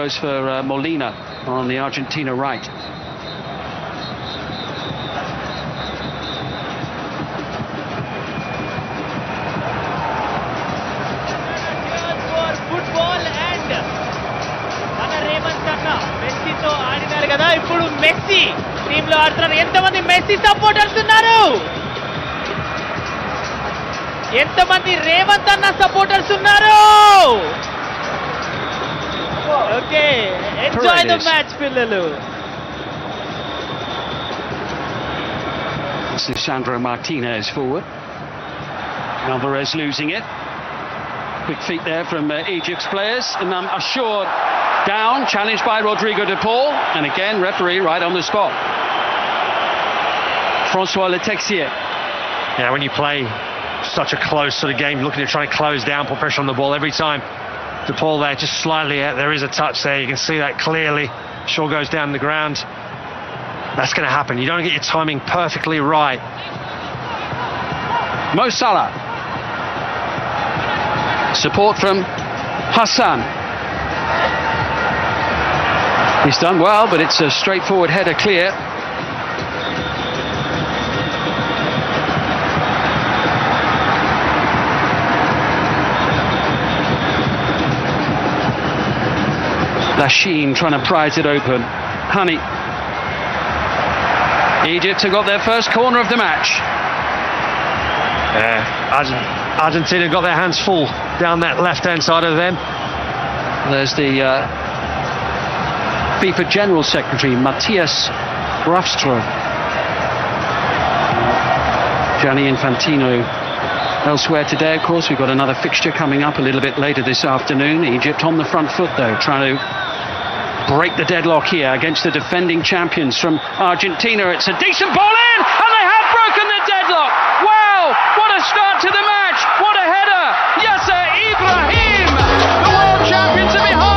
goes for Molina on the Argentina right. కదా ఇప్పుడు messy team లో ఆడుతున్నారు. ఎంతమంది మెస్సీ సపోర్టర్స్ ఉన్నారు, ఎంతమంది రేవంత్ అన్న సపోర్టర్స్ ఉన్నారు. ఓకే, ఎంజాయ్ ద మ్యాచ్ పిల్లలు. Sandro Martinez forward. Alvarez losing it. Quick feet there from Egypt's players, and I'm assured down, challenged by Rodrigo de Paul, and again referee right on the spot. Francois Letexier. Yeah, when you play such a close sort of game, looking to try and close down, put pressure on the ball every time. De Paul there, just slightly out. There is a touch there. You can see that clearly. Shaw goes down the ground. That's going to happen. You don't get your timing perfectly right. Mo Salah. Support from Hassan. He's done well, but it's a straightforward header clear. Lachine trying to prise it open. Honey. Egypt have got their first corner of the match. Yeah, Argentina got their hands full down that left-hand side of them. There's the FIFA General Secretary, Matthias Grafström. Gianni Infantino elsewhere today, of course. We've got another fixture coming up a little bit later this afternoon. Egypt on the front foot, though, trying to break the deadlock here against the defending champions from Argentina. It's a decent ball in, and they have broken the deadlock. Wow, what a start to the match. What a header. Yasser Ibrahim, the world champions are behind.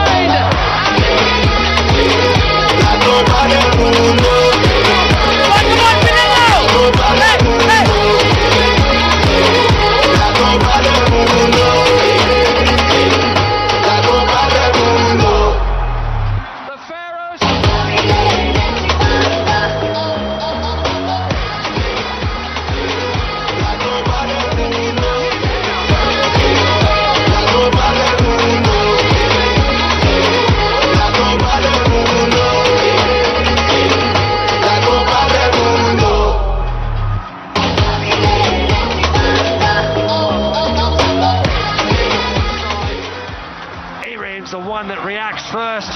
The one that reacts first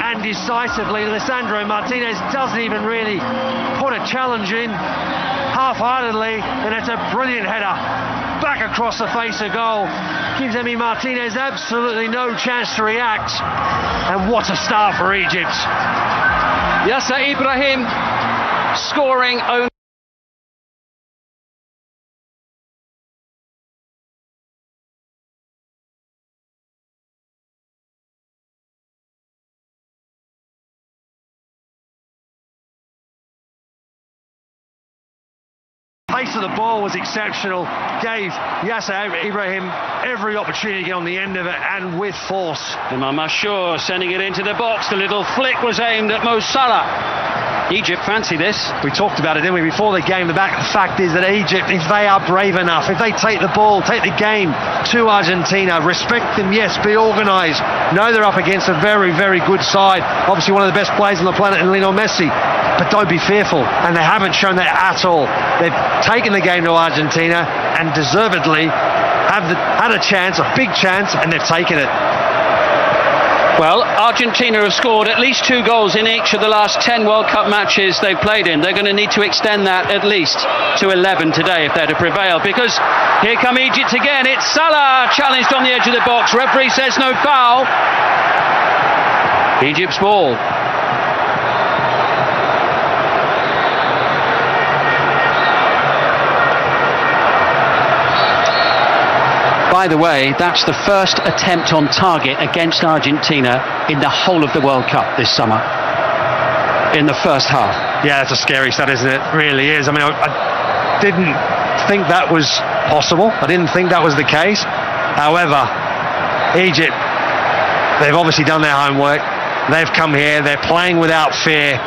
and decisively. Lisandro Martinez doesn't even really put a challenge in half-heartedly, and it's a brilliant header back across the face of goal. Gives Emi Martinez absolutely no chance to react, and what a start for Egypt. Yasser Ibrahim scoring only. Pace of the ball was exceptional, gave Yasser Ibrahim every opportunity to get on the end of it, and with force. Imam Ashur sending it into the box. The little flick was aimed at Mo Salah. Egypt fancy this. We talked about it, didn't we, before the game. The fact is that Egypt, if they are brave enough, if they take the ball, take the game to Argentina, respect them, yes, be organised, know they're up against a very, very good side. Obviously one of the best players on the planet in Lionel Messi. But don't be fearful, and they haven't shown that at all. They've taken the game to Argentina and deservedly had a chance, a big chance, and they've taken it. Well, Argentina have scored at least 2 goals in each of the last 10 World Cup matches they've played in. They're going to need to extend that at least to 11 today if they're to prevail, because here come Egypt again. It's Salah challenged on the edge of the box. Referee says no foul. Egypt's ball. By the way, that's the first attempt on target against Argentina in the whole of the World Cup this summer, in the first half. Yeah, it's a scary stat, isn't it? It really is. I mean, I didn't think that was possible. I didn't think that was the case. However, Egypt, they've obviously done their homework. They've come here, they're playing without fear.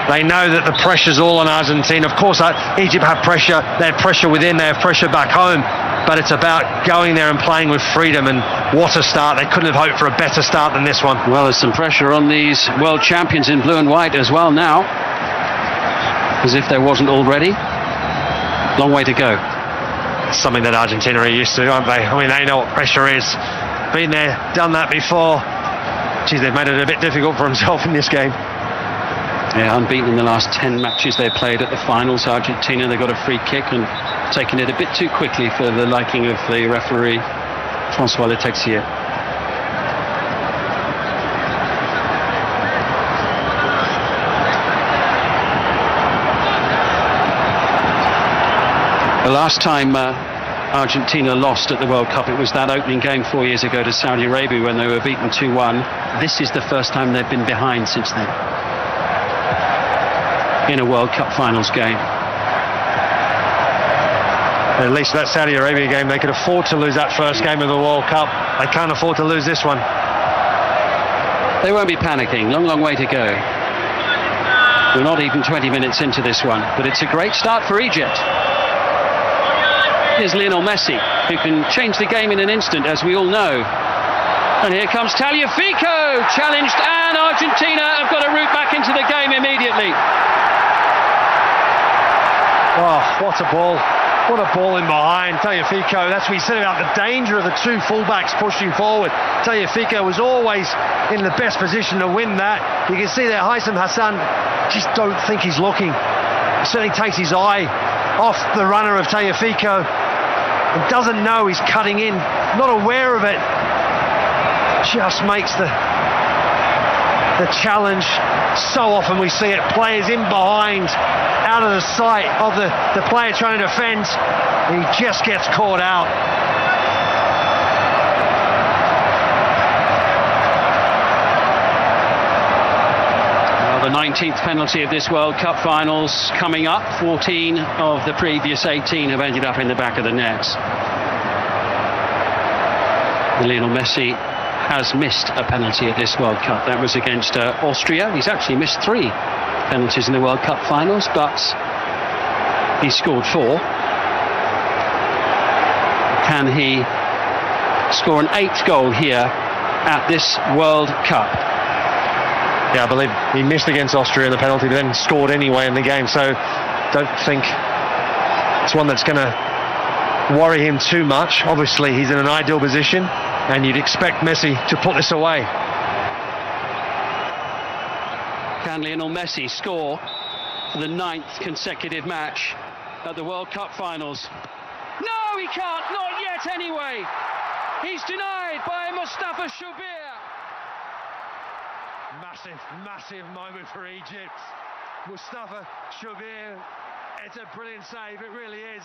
They know that the pressure's all on Argentina. Of course, Egypt have pressure. They have pressure within, they have pressure back home. But it's about going there and playing with freedom, and what a start. They couldn't have hoped for a better start than this one. Well, there's some pressure on these world champions in blue and white as well now, as if there wasn't already. Long way to go. Something that Argentina are used to, aren't they? I mean, they know what pressure is. Been there, done that before. Geez, they've made it a bit difficult for themselves in this game. Yeah, unbeaten in the last 10 matches they played at the finals. Argentina, they got a free kick and taken it a bit too quickly for the liking of the referee, Francois Letexier. The last time Argentina lost at the World Cup, it was that opening game 4 years ago to Saudi Arabia when they were beaten 2-1. This is the first time they've been behind since then in a World Cup finals game. At least that Saudi Arabia game, they could afford to lose that first game of the World Cup. They can't afford to lose this one. They won't be panicking. Long way to go. We're not even 20 minutes into this one, but it's a great start for Egypt. Here's Lionel Messi, who can change the game in an instant, as we all know. And here comes Tagliafico, challenged, and Argentina have got a route back into the game immediately. Oh, what a ball. What a ball in behind. Tagliafico, that's what he said about the danger of the two fullbacks pushing forward. Tagliafico was always in the best position to win that. You can see there Haitham Hassan just don't think he's looking. He certainly takes his eye off the runner of Tagliafico and doesn't know he's cutting in, not aware of it. Just makes the challenge. So often we see it, players in behind, out of the sight of the player trying to defend. He just gets caught out. Well, the 19th penalty of this World Cup finals coming up. 14 of the previous 18 have ended up in the back of the net. Lionel Messi has missed a penalty at this World Cup. That was against Austria. He's actually missed 3 penalties in the World Cup finals, but he scored 4. Can he score an 8th goal here at this World Cup? Yeah, I believe he missed against Austria in the penalty, but then scored anyway in the game, so don't think it's one that's going to worry him too much. Obviously, he's in an ideal position, and you'd expect Messi to put this away. Can Lionel Messi score for the 9th consecutive match at the World Cup finals? No, he can't, not yet anyway. He's denied by Mustafa Shubir. Massive moment for Egypt. Mustafa Shubir, it's a brilliant save, it really is.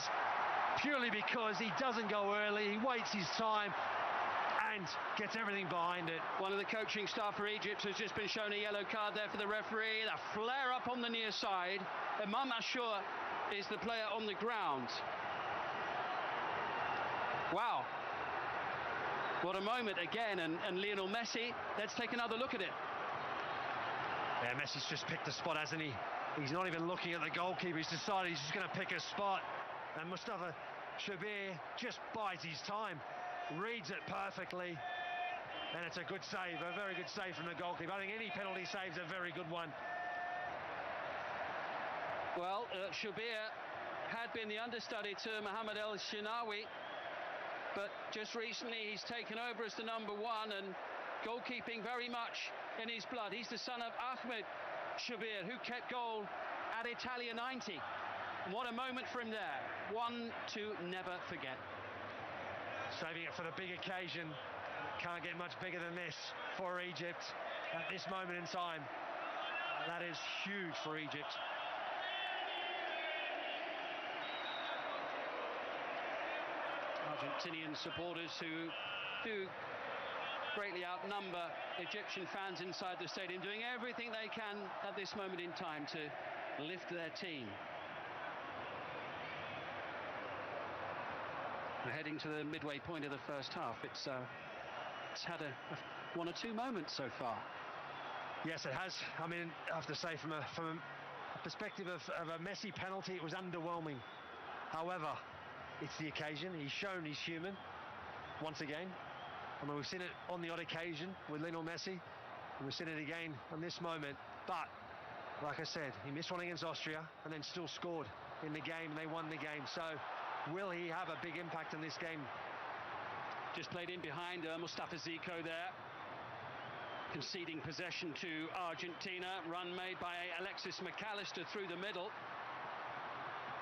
Purely because he doesn't go early, he waits his time and gets everything behind it. One of the coaching staff for Egypt has just been shown a yellow card there for the referee. A flare up on the near side. Imam Ashur is the player on the ground. Wow. What a moment again, and Lionel Messi, let's take another look at it. Yeah, Messi's just picked a spot, hasn't he? He's not even looking at the goalkeeper, he's decided he's just going to pick a spot. And Mustafa Shubir just bides his time, reads it perfectly, and it's a good save, a very good save from the goalkeeper. I think any penalty save's a very good one. Well, Shubir had been the understudy to Mohamed El Shinawi, but just recently he's taken over as the number 1, and goalkeeping very much in his blood. He's the son of Ahmed Shubir, who kept goal at Italia 90. What a moment for him there. One to never forget. Saving it for the big occasion. Can't get much bigger than this for Egypt at this moment in time. That is huge for Egypt. Argentinian supporters who do greatly outnumber Egyptian fans inside the stadium, doing everything they can at this moment in time to lift their team. We're heading to the midway point of the first half. It's had 1 or 2 moments so far. Yes, it has. I mean, I have to say, from a perspective of a Messi penalty, it was underwhelming. However, it's the occasion. He's shown he's human once again. I mean, we've seen it on the odd occasion with Lionel Messi, and we've seen it again on this moment. But, like I said, he missed one against Austria and then still scored in the game, and they won the game. So, will he have a big impact in this game? Just played in behind Mustafa Zico there. Conceding possession to Argentina. Run made by Alexis McAllister through the middle.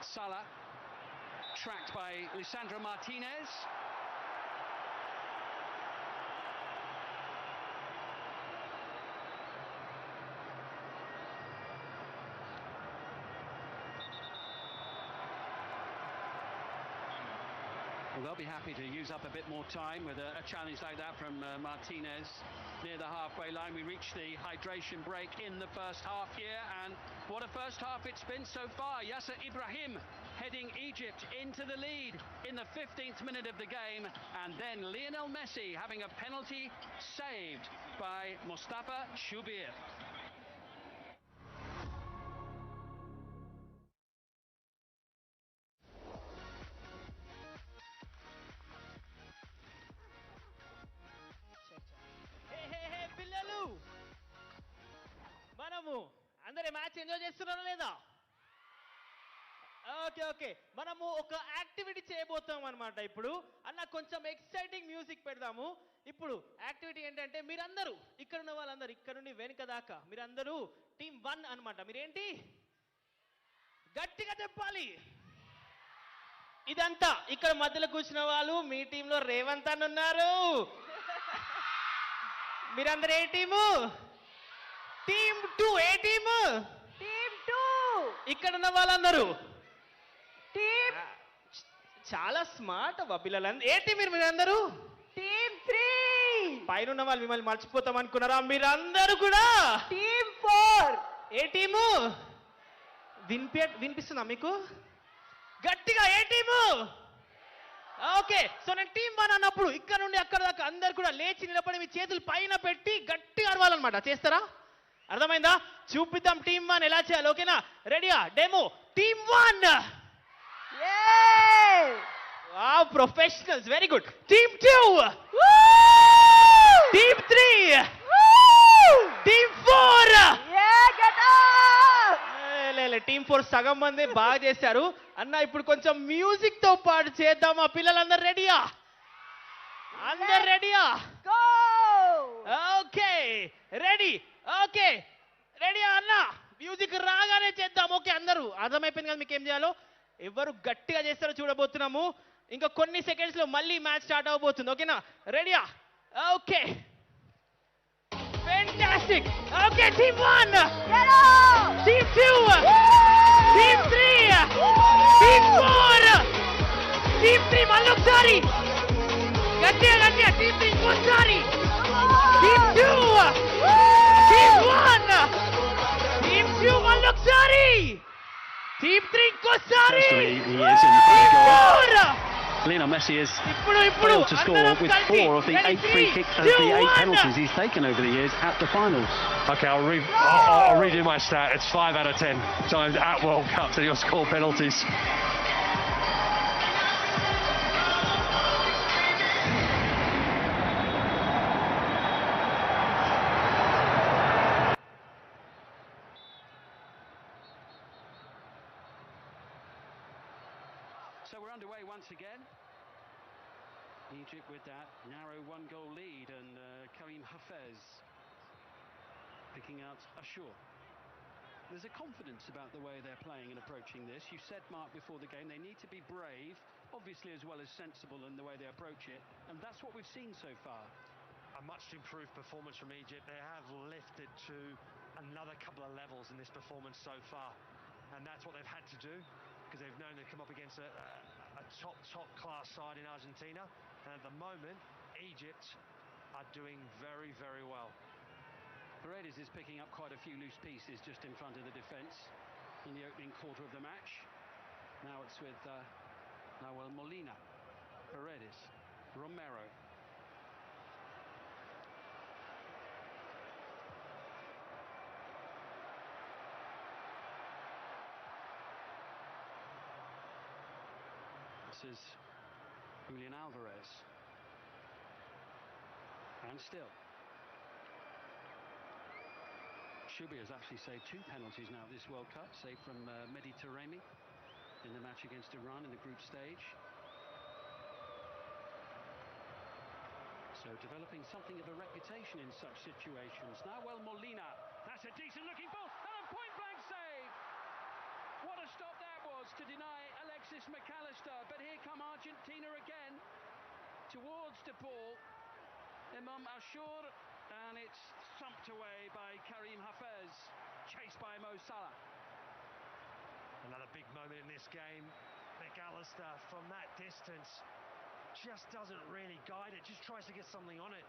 Salah tracked by Lisandro Martinez. Well, they'll be happy to use up a bit more time with a challenge like that from Martinez near the halfway line. We reached the hydration break in the first half here, and what a first half it's been so far. Yasser Ibrahim heading Egypt into the lead in the 15th minute of the game, and then Lionel Messi having a penalty saved by Mustafa Shubir. పిల్లలు మనము అందరే match enjoy చేస్తున్నారా లేదా? Okay మనము ఒక activity చేయబోతాం అన్నమాట. ఇప్పుడు అన్న కొంచెం ఎక్సైటింగ్ మ్యూజిక్ పెడదాము. ఇప్పుడు యాక్టివిటీ ఏంటంటే మీరందరూ ఇక్కడ ఉన్న వాళ్ళందరూ ఇక్కడ నుండి వెనుక దాకా మీరందరూ టీమ్ 1 అన్నమాట. మీరేంటి గట్టిగా చెప్పాలి. ఇదంతా ఇక్కడ మధ్యలో కూర్చున్న వాళ్ళు మీ టీంలో రేవంత్ అని ఉన్నారు. మీరందరూ ఏ టీము? టీమ్ 2. ఏ టీము? టీమ్ 2. ఇక్కడ ఉన్న వాళ్ళందరూ టీమ్ చాలా స్మార్ట్ అవ్వ పిల్లలందరూ. ఏ టీం మీరందరూ? టీమ్ 3. పైన ఉన్న వాళ్ళు మిమ్మల్ని మర్చిపోతాం అనుకున్నారా? మీరందరూ కూడా టీమ్ 4. ఏ టీము? వినిపిస్తుందా మీకు గట్టిగా? ఏ టీము? ఓకే, సో నేను టీమ్ 1 అన్నప్పుడు ఇక్కడ నుండి అక్కడ దాకా అందరు కూడా లేచి నిలబడి మీ చేతులు పైన పెట్టి గట్టిగా అరవాలన్నమాట. చేస్తారా? అర్థమైందా? చూపిద్దాం టీమ్ 1 ఎలా చేయాలి. ఓకేనా? రెడీయా? Demo team 1. Wow, professionals, very good. Team 2. Team 3. Team 4. Team 4 సగం మంది బాగా చేశారు అన్న. ఇప్పుడు కొంచెం మ్యూజిక్ తో పాటు చేద్దామా? పిల్లలందరూ రెడీయా? అందరు రెడీయా? Okay, ready. ఓకే, రెడీయా అన్న? మ్యూజిక్ రాగానే చేద్దాం. ఓకే, అందరూ అర్థమైపోయింది కదా మీకు ఏం చేయాలో? ఎవరు గట్టిగా చేస్తారో చూడబోతున్నాము. ఇంకా కొన్ని సెకండ్స్ లో మళ్ళీ మ్యాచ్ స్టార్ట్ అవబోతుంది. ఓకేనా? రెడీయా? Okay, fantastic. Okay, team 1. Team 2. Team 3. Team 4. Team 3 మళ్ళొకసారి గట్టిగా. Team 3 ఇంకోసారి. Team 2. Team 1. Team 2 మళ్ళొకసారి. Team 3 ఇంకోసారి. Team 4. Lionel Messi has ఇప్పుడు failed to score with 4 of the 8 free kicks of the 8 penalties he's taken over the years at the finals. Okay, I'll redo my stat. It's 5 out of 10 times at World Cups that he'll score penalties. So we're underway once again. Egypt with that narrow 1-goal lead, and Karim Hafez picking out Ashur. There's a confidence about the way they're playing and approaching this. You said, Mark, before the game, they need to be brave, obviously, as well as sensible in the way they approach it, and that's what we've seen so far. A much improved performance from Egypt. They have lifted to another couple of levels in this performance so far, and that's what they've had to do, because they've known they've come up against a top class side in Argentina, and at the moment Egypt are doing very, very well. Paredes is picking up quite a few loose pieces just in front of the defence in the opening quarter of the match. Now it's with Nahuel Molina, Paredes, Romero. This is Julian Alvarez. And still. Shubi has actually saved 2 penalties now this World Cup, saved from Mehdi Taremi in the match against Iran in the group stage. So developing something of a reputation in such situations. Now, well, Molina, that's a decent looking ball, and a point blank save! What a stop that was to deny Alexis McAllister, but here come Argentina again, towards De Paul, Imam Ashur, and it's thumped away by Karim Hafez, chased by Mo Salah. Another big moment in this game. McAllister from that distance just doesn't really guide it, just tries to get something on it.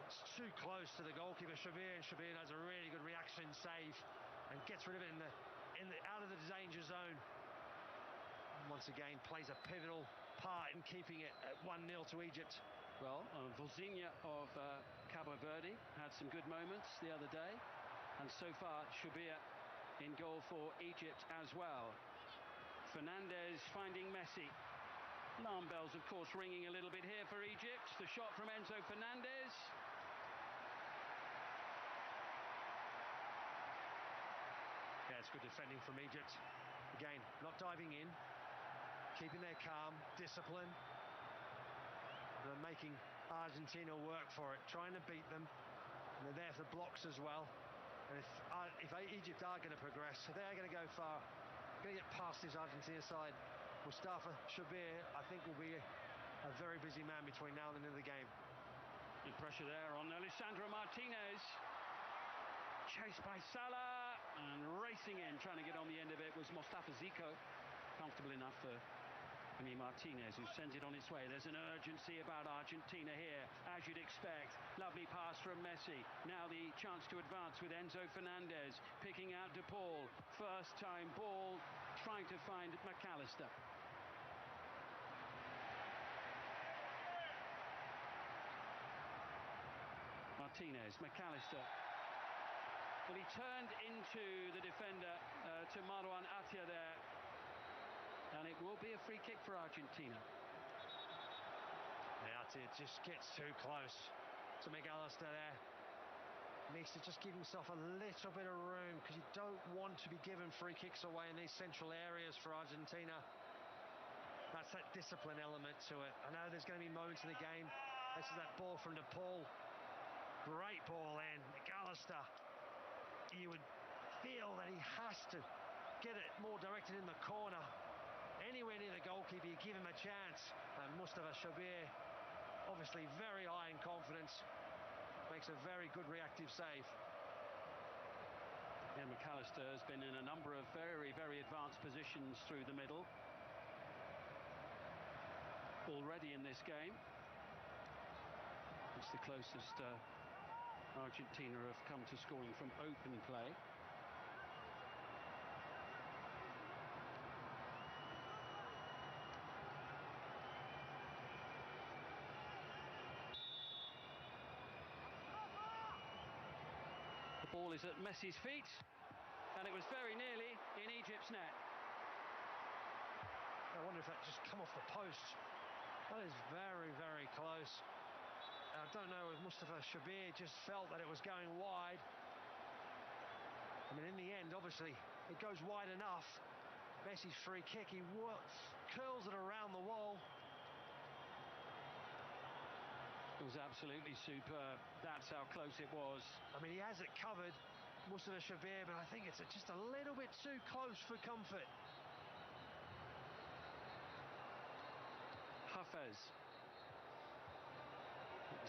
It's too close to the goalkeeper Shabir, and Shabir does a really good reaction save and gets rid of it out of the danger zone. And once again plays a pivotal part in keeping it at 1-0 to Egypt. Well, Vozinha of Cabo Verde had some good moments the other day, and so far Shabir in goal for Egypt as well. Fernandez finding Messi. Alarm bells, of course, ringing a little bit here for Egypt. The shot from Enzo Fernandez. Yeah, it's good defending from Egypt. Again, not diving in, keeping their calm, discipline. They're making Argentina work for it, trying to beat them. And they're there for blocks as well. And if Egypt are going to progress, if they are going to go far, going to get past this Argentina side, Mustafa Shabir, I think, will be a very busy man between now and the end of the game. Good pressure there on Alessandro Martinez. Chased by Salah, and racing in, trying to get on the end of it was Mustafa Zico. Comfortable enough for Emi Martinez, who sends it on its way. There's an urgency about Argentina here, as you'd expect. Lovely pass from Messi. Now the chance to advance with Enzo Fernandez, picking out De Paul. First time ball, trying to find McAllister. Martinez, McAllister. Well, he turned into the defender, to Marwan Atia there. And it will be a free kick for Argentina. Yeah, Atia just gets too close to McAllister there. Needs to just give himself a little bit of room, because you don't want to be giving free kicks away in these central areas for Argentina. That's that discipline element to it. I know there's going to be moments in the game. This is that ball from De Paul. Great ball in. McAllister, you would feel that he has to get it more directed in the corner. Anywhere near the goalkeeper, you give him a chance. And Mustafa Shabir, obviously very high in confidence, makes a very good reactive save. Yeah, McAllister has been in a number of very, very advanced positions through the middle already in this game. It's the closest Argentina have come to scoring from open play. The ball is at Messi's feet, and it was very nearly in Egypt's net. I wonder if that just come off the post. That is very, very close. I don't know if Mustafa Shabir just felt that it was going wide. I mean, in the end, obviously, it goes wide enough. Messi's free kick, he curls it around the wall. It was absolutely superb. That's how close it was. I mean, he has it covered, Mustafa Shabir, but I think it's just a little bit too close for comfort. Hafez.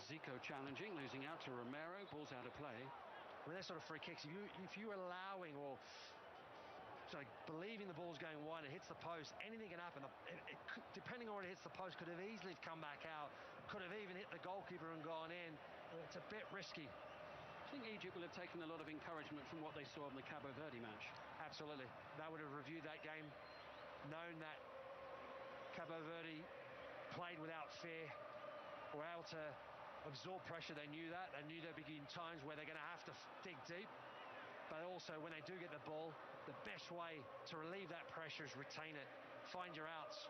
Zico challenging, losing out to Romero. Ball's out of play. I mean, those sort of free kicks, if you're allowing or believing the ball's going wide and hits the post, anything can happen. It could, depending on where it hits the post, could have easily come back out, could have even hit the goalkeeper and gone in. It's a bit risky. I think Egypt will have taken a lot of encouragement from what they saw in the Cabo Verde match. Absolutely. They would have reviewed that game, known that Cabo Verde played without fear, were able to absorb pressure. They knew that. They knew there'd be times where they're going to have to dig deep. But also, when they do get the ball, the best way to relieve that pressure is retain it. Find your outs.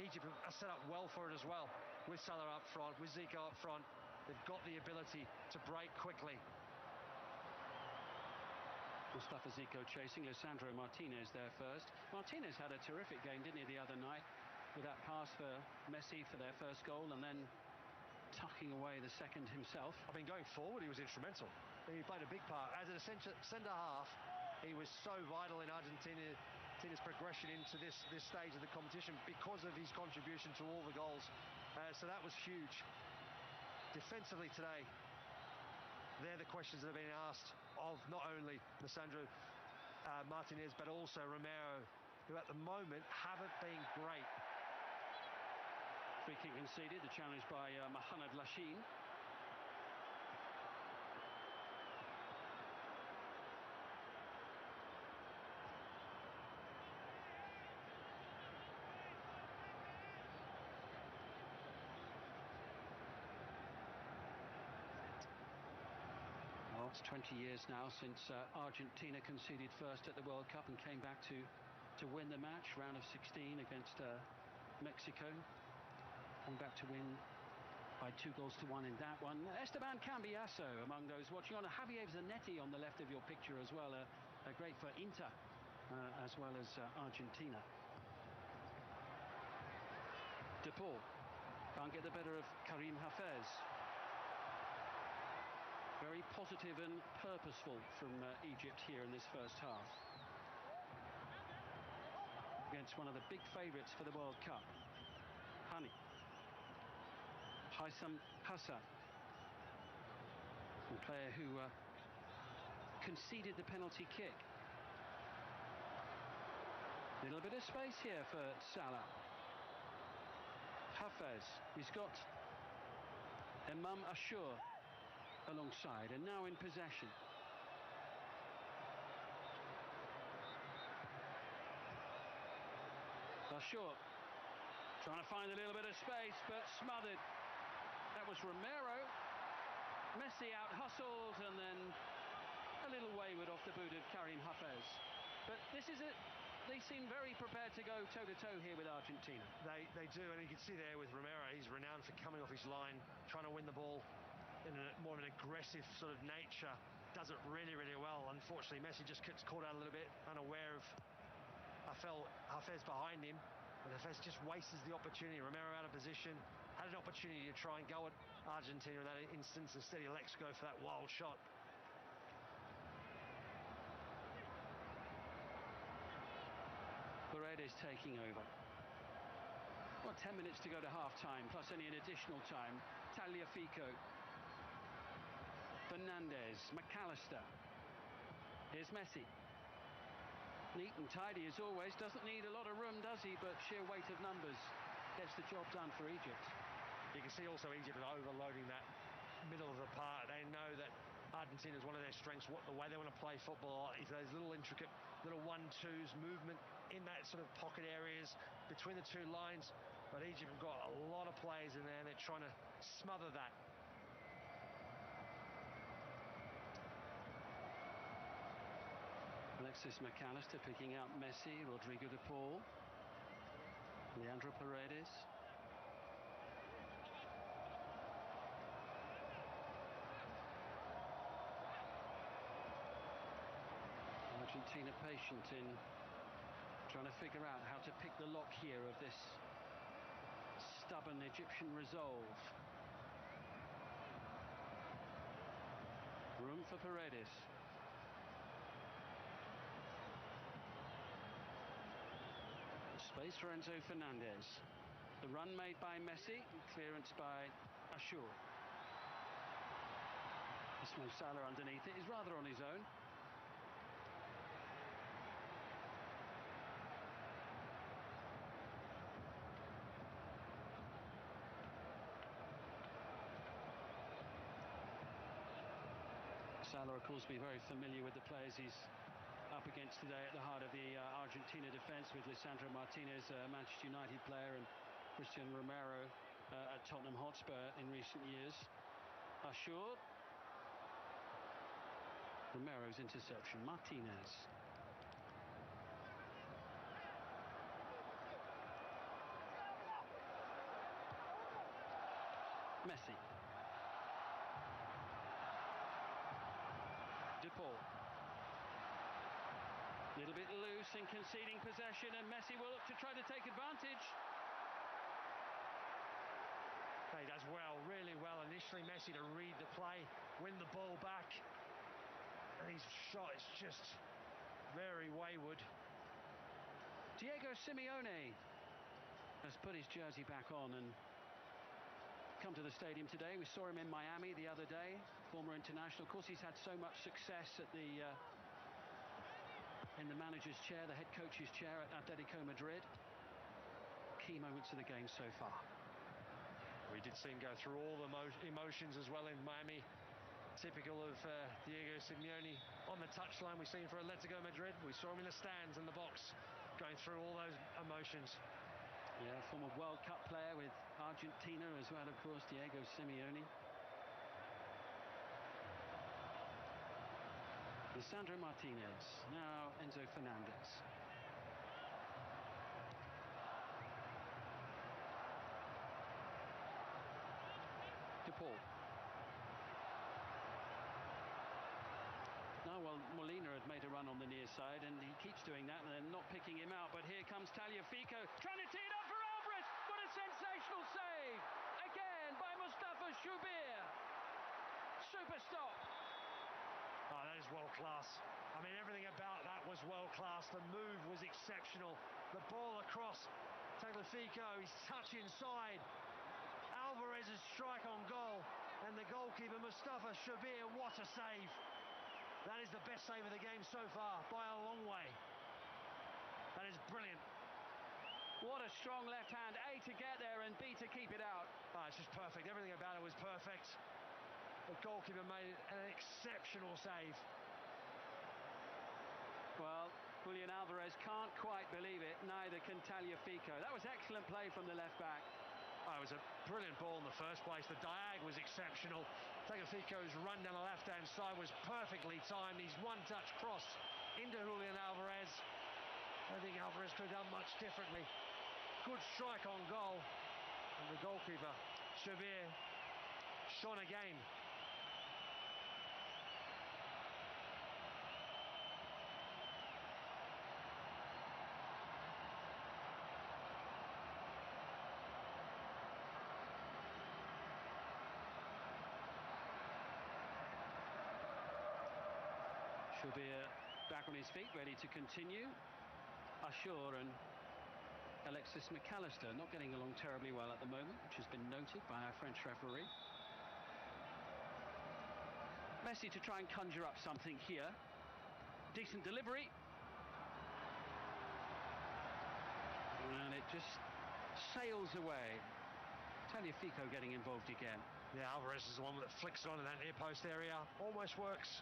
Egypt are set up well for it as well, with Salah up front, with Zico up front. They've got the ability to break quickly. Mustafa Zico chasing, Lisandro Martinez there first. Martinez had a terrific game, didn't he, the other night, with that pass for Messi for their first goal, and then tucking away the second himself. I mean, going forward, he was instrumental. He played a big part. As a centre-half, he was so vital in Argentina's progression into this stage of the competition because of his contribution to all the goals. So that was huge. Defensively today, they're the questions that have been asked of not only Lisandro Martinez, but also Romero, who at the moment haven't been great. Free kick conceded, the challenge by Mohamed Lashin. Well, it's 20 years now since Argentina conceded first at the World Cup and came back to win the match, round of 16 against Mexico. Came back to win by 2-1 in that one. Esteban Cambiasso among those watching on. Javier Zanetti on the left of your picture as well. Great for Inter as well as Argentina. De Paul can't get the better of Karim Hafez. Very positive and purposeful from Egypt here in this first half. Against one of the big favourites for the World Cup. Hani. Haitham Hassan, the player who conceded the penalty kick. Little bit of space here for Salah. Hafez, he's got Imam Ashur alongside and now in possession. Ashur trying to find a little bit of space, but smothered. That was Romero. Messi out hustled and then a little wayward off the boot of Karim Hafez. But this is it. They seem very prepared to go toe-to-toe here with Argentina. They do, and you can see there with Romero, he's renowned for coming off his line, trying to win the ball in more of an aggressive sort of nature. Does it really, really well. Unfortunately, Messi just gets caught out a little bit, unaware of Hafez behind him. But Hafez just wastes the opportunity. Romero out of position, had an opportunity to try and go at Argentina in that instance. Instead, he lets go for that wild shot. Paredes taking over. Well, 10 minutes to go to half-time, plus any additional time. Tagliafico, Fernandez, McAllister. Here's Messi. Neat and tidy as always, doesn't need a lot of room, does he? But sheer weight of numbers gets the job done for Egypt. You can see also Egypt are overloading that middle of the park. They know that Argentina is one of their strengths, the way they want to play football is those little intricate little 1-2s, movement in that sort of pocket areas between the two lines. But Egypt have got a lot of players in there and they're trying to smother that. Alexis McAllister picking out Messi, Rodrigo de Paul, Leandro Paredes. Argentina patient in trying to figure out how to pick the lock here of this stubborn Egyptian resolve. Room for Paredes. Space for Enzo Fernandez. The run made by Messi, clearance by Ashur. Ismail Salah underneath it is rather on his own. Salah, of course, be very familiar with the players he's up against today at the heart of the Argentina defence, with Lisandro Martinez, a Manchester United player, and Christian Romero at Tottenham Hotspur in recent years. Ashur. Romero's interception. Martinez. Messi. De Paul. Little bit loose and conceding possession, and Messi will look to try to take advantage. He does well, really well initially, Messi, to read the play, win the ball back. And his shot is just very wayward. Diego Simeone has put his jersey back on and come to the stadium today. We saw him in Miami the other day, former international. Of course, he's had so much success at in the manager's chair, the head coach's chair at Atletico Madrid. Key moments of the game so far. We did see him go through all the emotions as well in Miami. Typical of Diego Simeone. On the touchline, we've seen for Atletico Madrid. We saw him in the stands in the box, going through all those emotions. Yeah, former World Cup player with Argentina as well, of course, Diego Simeone. Lisandro Martinez, now Enzo Fernandez. De Paul. Now, well, Molina had made a run on the near side, and he keeps doing that, and they're not picking him out. But here comes Tagliafico, trying to tee it up for Alvarez. What a sensational save! Again by Mustafa Shubir. Super stop. Oh, that is world class. I mean, everything about that was world class. The move was exceptional. The ball across Tagliafico, his touch inside. Alvarez's strike on goal, and the goalkeeper Mustafa Shubir, what a save. That is the best save of the game so far, by a long way. That is brilliant. What a strong left hand, A, to get there, and B, to keep it out. Oh, it's just perfect. Everything about it was perfect. The goalkeeper made an exceptional save. Well, Julian Alvarez can't quite believe it, neither can Tagliafico. That was excellent play from the left back. Oh, it was a brilliant ball in the first place. The diag was exceptional. Tagliafico's run down the left-hand side was perfectly timed. His one-touch cross into Julian Alvarez. I don't think Alvarez could have done much differently. Good strike on goal. And the goalkeeper, Shubir, shone again. Shubir back on his feet, ready to continue. Ashur and Alexis McAllister not getting along terribly well at the moment, which has been noted by our French referee. Messi to try and conjure up something here. Decent delivery. And it just sails away. Tagliafico getting involved again. Yeah, Alvarez is the one that flicks it on in that near post area. Almost works.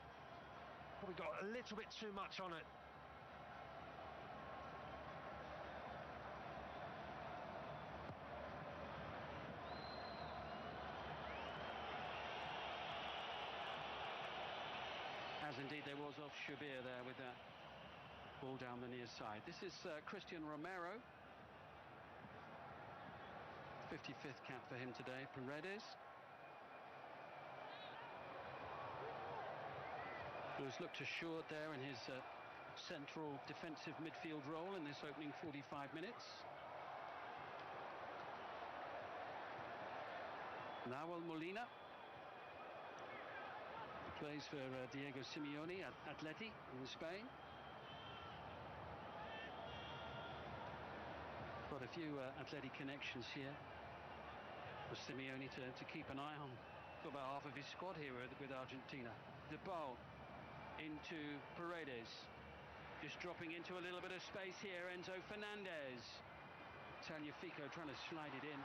Probably got a little bit too much on it. As indeed there was off Shubir there with that ball down the near side. This is Christian Romero. 55th cap for him today. Paredes, who has looked assured there in his central defensive midfield role in this opening 45 minutes. Nahuel Molina plays for Diego Simeone at Atleti in Spain. Got a few Atleti connections here for Simeone to keep an eye on. Got about half of his squad here with Argentina. De Paul into Paredes, just dropping into a little bit of space here. Enzo Fernandez. Tagliafico trying to slide it in.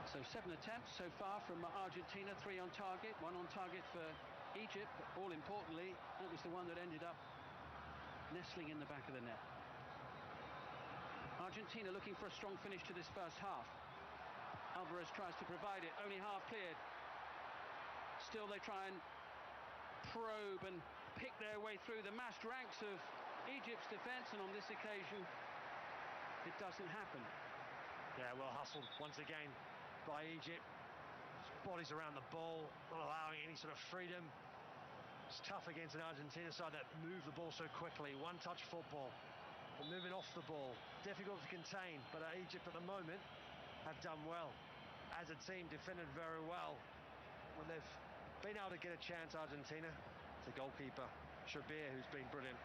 So 7 attempts so far from Argentina, 3 on target, 1 on target for Egypt. But all importantly, that was the one that ended up nestling in the back of the net. Argentina looking for a strong finish to this first half. Alvarez tries to provide it, only half cleared. Still they try and probe and pick their way through the massed ranks of Egypt's defence, and on this occasion it doesn't happen. Yeah, well hustled once again by Egypt. Bodies around the ball, not allowing any sort of freedom. It's tough against an Argentina side that move the ball so quickly. One-touch football, but moving off the ball, difficult to contain. But Egypt at the moment have done well. As a team, defended very well. When they've been able to get a chance, Argentina, the goalkeeper, Shabir, who's been brilliant.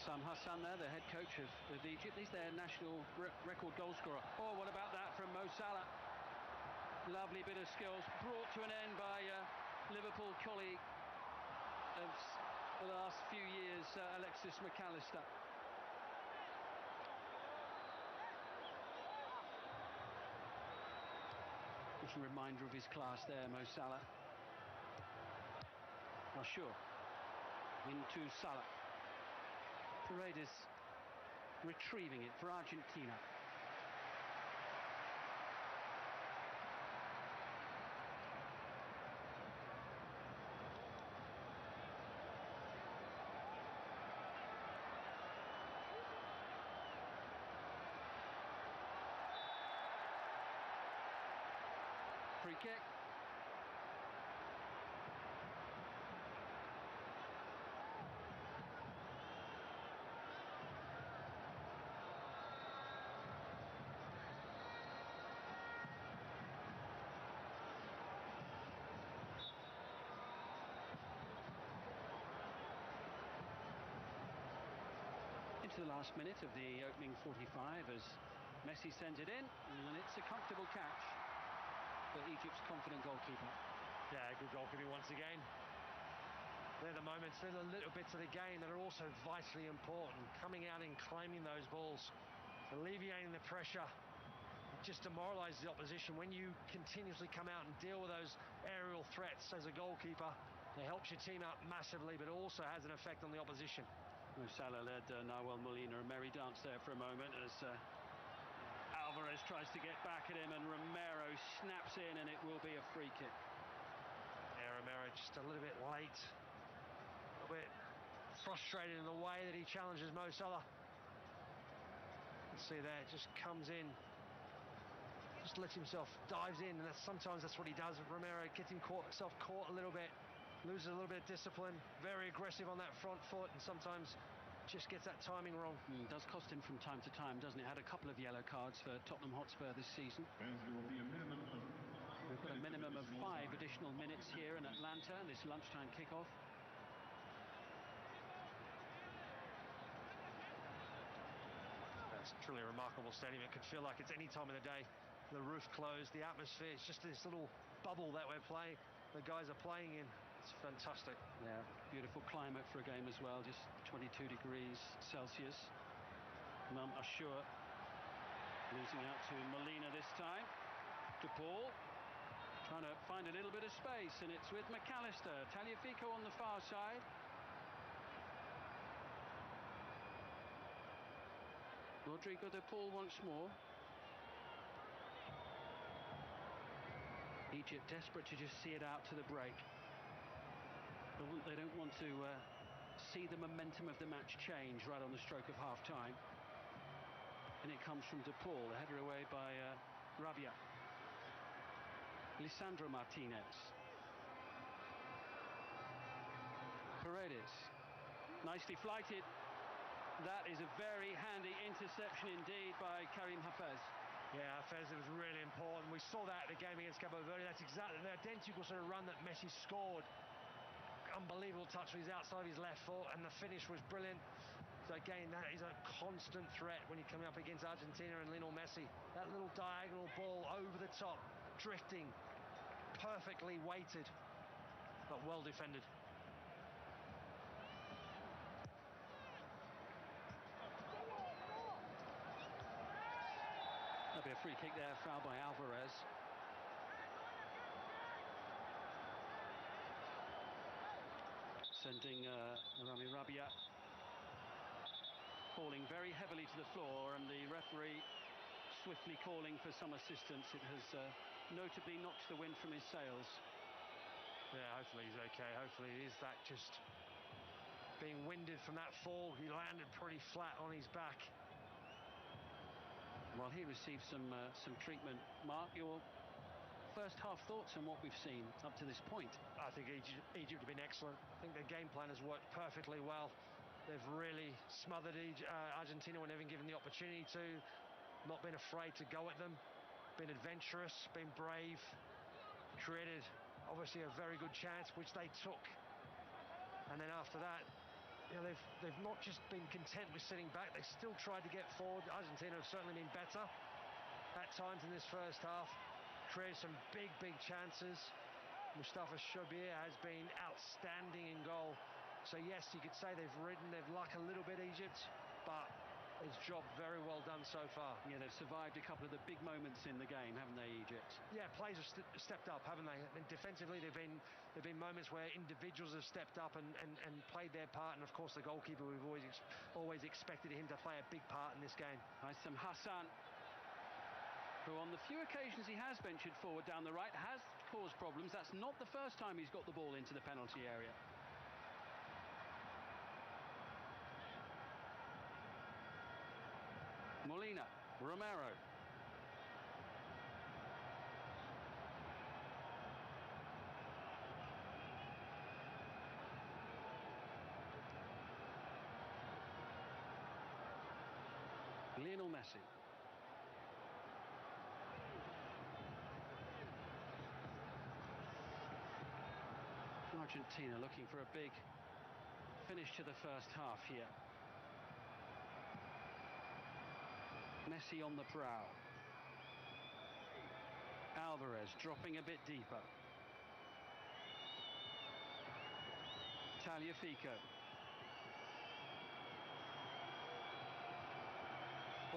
Hassan there, the head coach of Egypt. He's their national record goal scorer. Oh, what about that from Mo Salah? Lovely bit of skills, brought to an end by Liverpool colleague of the last few years, Alexis McAllister. Just a reminder of his class there, Mo Salah. Oh, sure. Into Salah. Paredes retrieving it for Argentina. Free kick. Into the last minute of the opening 45 as Messi sends it in, and it's a comfortable catch for Egypt's confident goalkeeper. Yeah, good goalkeeping once again. They're the moments, they're the little bits of the game that are also vitally important. Coming out and claiming those balls, alleviating the pressure, just demoralises the opposition. When you continuously come out and deal with those aerial threats as a goalkeeper, it helps your team out massively, but also has an effect on the opposition. Mo Salah led Nahuel Molina a merry dance there for a moment as Alvarez tries to get back at him, and Romero snaps in, and it will be a free kick. Yeah, Romero just a little bit late, a little bit frustrated in the way that he challenges Mo Salah. You can see there, just comes in, just lets himself, dives in, and sometimes that's what he does. Romero gets himself caught a little bit, loses a little bit of discipline, very aggressive on that front foot, and sometimes just gets that timing wrong. Does cost him from time to time, doesn't it? Had a couple of yellow cards for Tottenham Hotspur this season. We've got a minimum of 5 additional minutes here in Atlanta, this lunchtime kickoff. That's truly a remarkable stadium. It could feel like it's any time of the day. The roof closed, the atmosphere, it's just this little bubble that we're playing, the guys are playing in. It's fantastic. Yeah, beautiful climate for a game as well, just 22 degrees Celsius. Ashur losing out to Molina this time. De Paul trying to find a little bit of space, and it's with McAllister. Tagliafico on the far side. Rodrigo De Paul once more. Egypt desperate to just see it out to the break. They don't want to see the momentum of the match change right on the stroke of half time. And it comes from De Paul, the header away by Rabia. Lisandro Martinez. Paredes, nicely flighted. That is a very handy interception indeed by Karim Hafez. Yeah, Hafez, it was really important. We saw that at the game against Cabo Verde. That's exactly the identical sort of run that Messi scored. Unbelievable touch with his outside of his left foot, and the finish was brilliant. So again, that is a constant threat when you're coming up against Argentina and Lionel Messi. That little diagonal ball over the top, drifting, perfectly weighted, but well defended. There'll be a free kick there, foul by Alvarez. Sending Rami Rabia falling very heavily to the floor, and the referee swiftly calling for some assistance. It has notably knocked the wind from his sails. Yeah, hopefully he's okay. Hopefully it is that just being winded from that fall. He landed pretty flat on his back. Well, he received some treatment. Mark, your first half thoughts on what we've seen up to this point? I think Egypt have been excellent. I think their game plan has worked perfectly well. They've really smothered Argentina when they've been given the opportunity to. Not been afraid to go at them. Been adventurous, been brave. Created, obviously, a very good chance, which they took. And then after that, you know, they've not just been content with sitting back, they still tried to get forward. Argentina have certainly been better at times in this first half, created some big chances. Mustafa Shobir has been outstanding in goal. So yes, you could say they've ridden their luck a little bit, Egypt, but it's job very well done so far. Yeah, they've survived a couple of the big moments in the game, haven't they, Egypt? Yeah, players have stepped up, haven't they? I mean, defensively, there've been moments where individuals have stepped up and played their part, and of course the goalkeeper, we've always expected him to play a big part in this game. Some Hassan, who on the few occasions he has ventured forward down the right has caused problems. That's not the first time he's got the ball into the penalty area. Molina, Romero. Lionel Messi. Argentina looking for a big finish to the first half here. Messi on the prowl. Alvarez dropping a bit deeper. Tagliafico.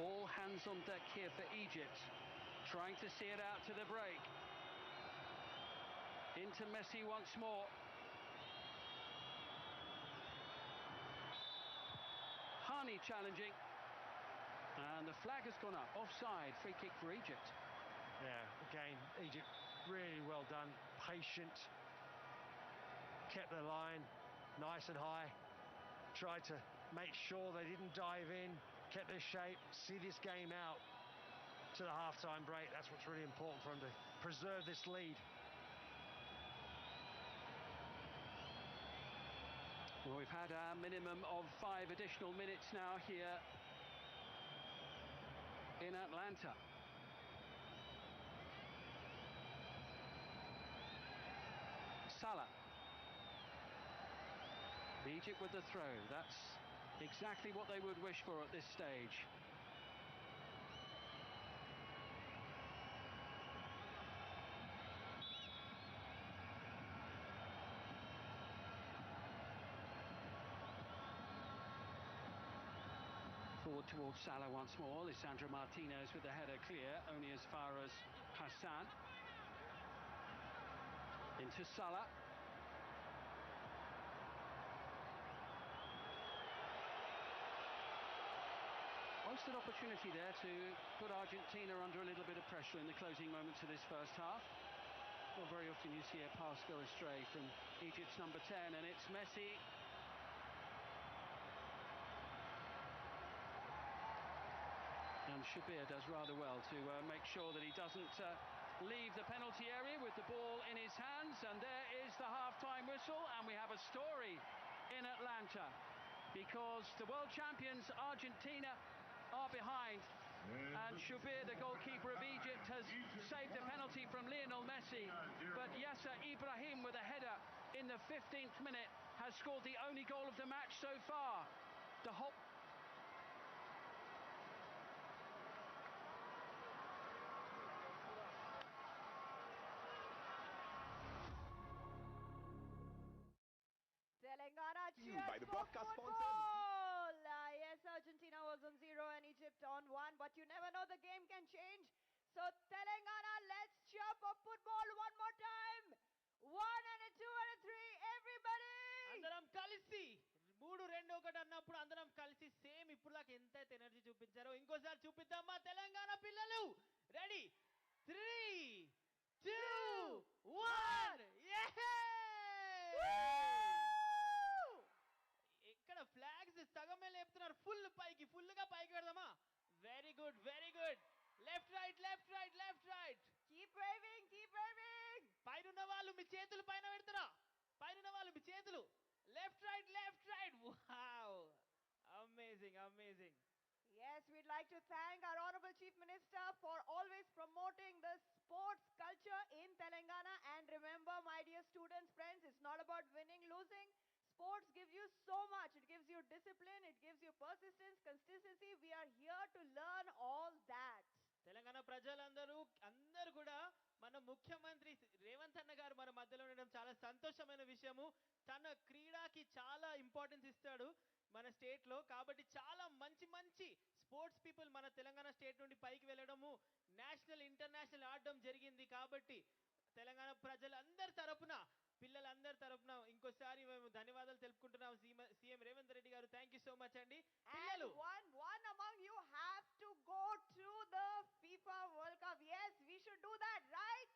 All hands on deck here for Egypt, trying to see it out to the break. Into Messi once more. Hani challenging. And the flag has gone up. Offside, free kick for Egypt. Yeah, again, Egypt really well done. Patient. Kept the line nice and high. Tried to make sure they didn't dive in. Kept their shape. See this game out to the half-time break. That's what's really important for them, to preserve this lead. Well, we've had a minimum of 5 additional minutes now here in Atlanta. Salah. Egypt with the throw. That's exactly what they would wish for at this stage. Forward towards Salah once more. Lisandro Martinez with the header clear, only as far as Hassan. Into Salah. Wasted opportunity there to put Argentina under a little bit of pressure in the closing moments of this first half. Well, very often you see a pass go astray from Egypt's number 10, and it's Messi. And Shobir does rather well to make sure that he doesn't leave the penalty area with the ball in his hands. And there is the half-time whistle, and we have a story in Atlanta, because the world champions Argentina are behind, and Shobir, the goalkeeper of Egypt, has saved a penalty from Lionel Messi, but Yasser Ibrahim with a header in the 15th minute has scored the only goal of the match so far. The whole Telangana cheers by the for broadcast football. sponsors. Yes, Argentina was on 0 and Egypt on 1, but you never know, the game can change. So Telangana, let's cheer for football one more time. 1 and a 2 and a 3, everybody. అందరం కలిసి 3-2-1 అన్నప్పుడు అందరం కలిసి same ఇప్పుడు దాకా ఎంత energy చూపించారో ఇంకోసారి చూపిద్దామా తెలంగాణ పిల్ల పిల్లలు రెడీ 3 2 1 ఇక్కడ ఫ్లాగ్స్ సగమే లేపుతున్నారు ఫుల్గా పైకి పెడదామా very good left right Keep waving. పైన వాళ్ళు మీ చేతులు పైన పెడతారా పైన వాళ్ళు మీ చేతులు left right wow amazing Yes, we'd like to thank our Honorable Chief Minister for always promoting the sports culture in Telangana. And remember, my dear students, friends, it's not about winning, losing. Sports gives you so much. It gives you discipline, it gives you persistence, consistency. We are here to learn all that. Telangana ప్రజలందరూ కూడా మన ముఖ్యమంత్రి రేవంత్ అన్న గారు మన మధ్యలో ఉండడం చాలా సంతోషమైన విషయము. తన క్రీడకి చాలా ఇంపార్టెన్స్ ఇస్తాడు మన స్టేట్ లో. కాబట్టి చాలా మంచి స్పోర్ట్స్ పీపుల్ మన తెలంగాణ స్టేట్ నుండి పైకి వెళ్ళడము నేషనల్ ఇంటర్నేషనల్ ఆడడం జరిగింది. కాబట్టి తెలంగాణ ప్రజలందరి తరపున పిల్లలందరి తరపున ఇంకోసారి మేము ధన్యవాదాలు తెలుపుకుంటున్నాం సీఎం రేవంత్ రెడ్డి గారు. థ్యాంక్ యూ సో మచ్ అండి. పిల్లలు one among you have to go to the FIFA World Cup. Yes, we should do that, right?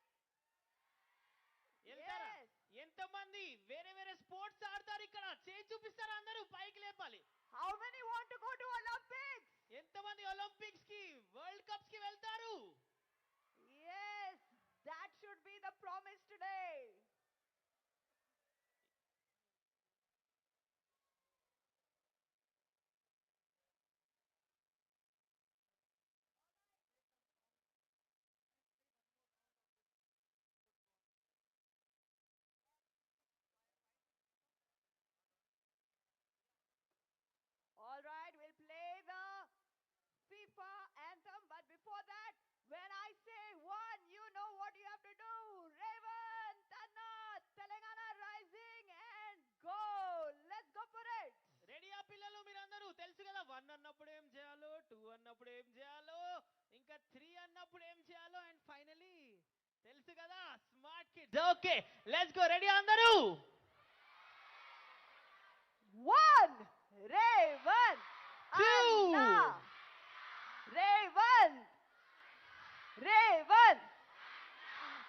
Yes. ఎంతమంది వేరే స్పోర్ట్స్ ఆడతారు ఇక్కడ చేయి చూపిస్తారా అందరూ పైకి లేపాలి. How many want to go to Olympics? ఎంతమంది ఒలింపిక్స్ కి వరల్డ్ కప్స్ కి వెళ్తారు? Yes, that should be the promise today. All right, we'll play the FIFA anthem, but before that, when I say one, you know what you have to do. Revanth, Anna, Telangana rising and go. Let's go for it. రెడీయా పిల్లలు మీరందరూ? తెలుసు కదా 1 అన్నప్పుడు ఏం చేయాలో, 2 అన్నప్పుడు ఏం చేయాలో, ఇంకా 3 అన్నప్పుడు ఏం చేయాలో, అండ్ ఫైనలీ తెలుసు కదా smart kids. Okay, let's go. Ready అందరూ? 1, Revanth, 2, Anna, Revanth.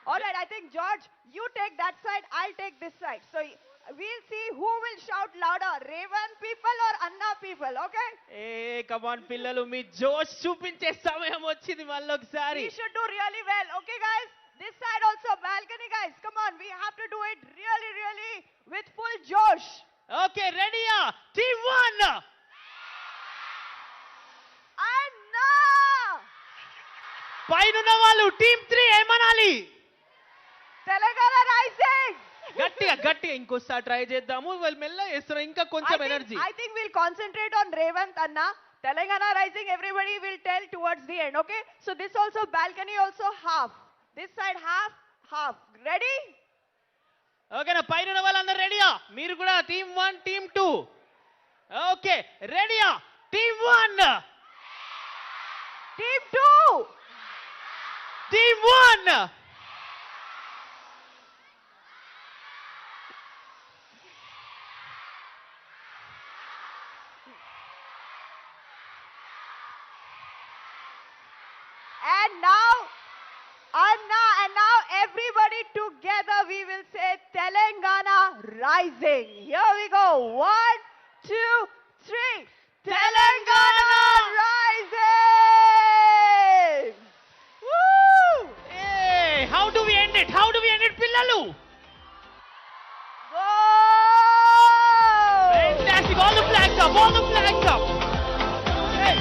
All right, I think George, you take that side, I'll take this side. So we'll see who will shout louder, Revanth people or Anna people, okay? ఏ కమాన్ పిల్లలు, మీ జోష్ చూపించే సమయం వచ్చింది మళ్ళీ ఒకసారి. We should do really well, okay guys? This side also, balcony guys, come on, we have to do it really with full josh. Okay, రెడీయా? Team 1 Anna! పైన వాళ్ళు టీమ్ 3 ఏమనాలి? Telangana rising! గట్టిగా ఇంకోసారి ట్రై చేద్దాము. వాళ్ళు మెల్ల చేస్తారు, ఇంకా కొంచెం energy. I think we'll concentrate on Revanth, Anna. Telangana rising, everybody will tell towards the end, okay? So this also, balcony also half. This side half. Ready? ఓకేనా? పైన వాళ్ళందరూ రెడీయా? మీరు కూడా టీమ్ 1 టీమ్ 2. ఓకే, రెడీయా? Team 1, Team 2, team 1. and now Anna, and now everybody together we will say Telangana rising. Here we go. 1, 2, 3. Telangana rising! Woo! Hey, how do we end it పిల్లలు? Go! Fantastic. All the flags up. Hey.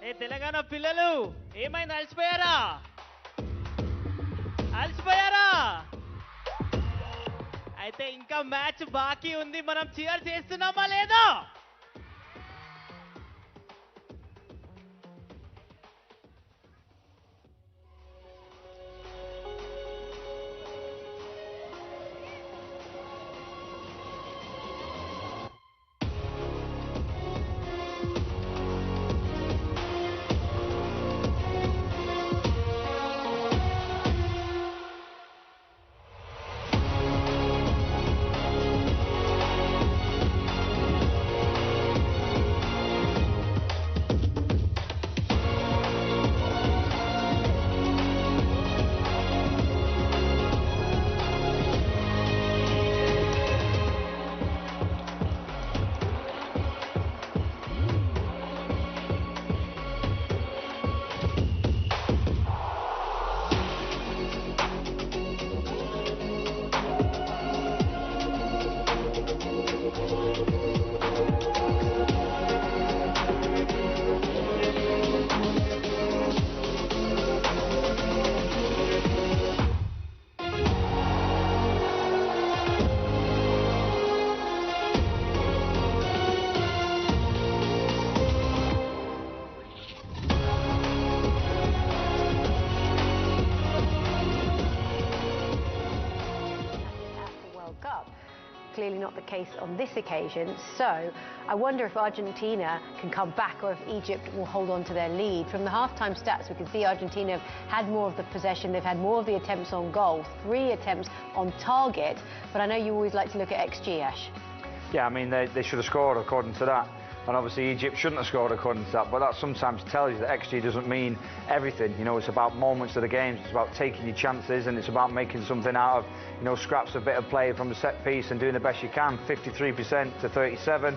ఏ తెలంగాణ పిల్లలు ఏమైంది, అలసిపోయారా? అలసిపోయారా? అయితే ఇంకా match బాకీ ఉంది, మనం cheer చేస్తున్నామా లేదా? Clearly not the case on this occasion, so I wonder if Argentina can come back or if Egypt will hold on to their lead. From the half-time stats, we can see Argentina have had more of the possession, they've had more of the attempts on goal, 3 attempts on target, but I know you always like to look at XG, Ash. Yeah, I mean, they should have scored according to that. And obviously Egypt shouldn't have scored according to that, but that sometimes tells you that XG doesn't mean everything. You know, it's about moments of the games, it's about taking your chances, and it's about making something out of, you know, scraps of bit of play from the set piece and doing the best you can. 53% to 37.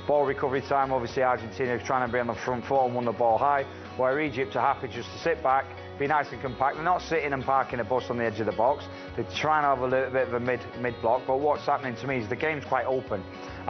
Ball recovery time, obviously Argentina is trying to be on the front foot and won the ball high, where Egypt are happy just to sit back, be nice and compact. They're not sitting and parking a bus on the edge of the box. They're trying to have a little bit of a mid block, but what's happening to me is the game's quite open.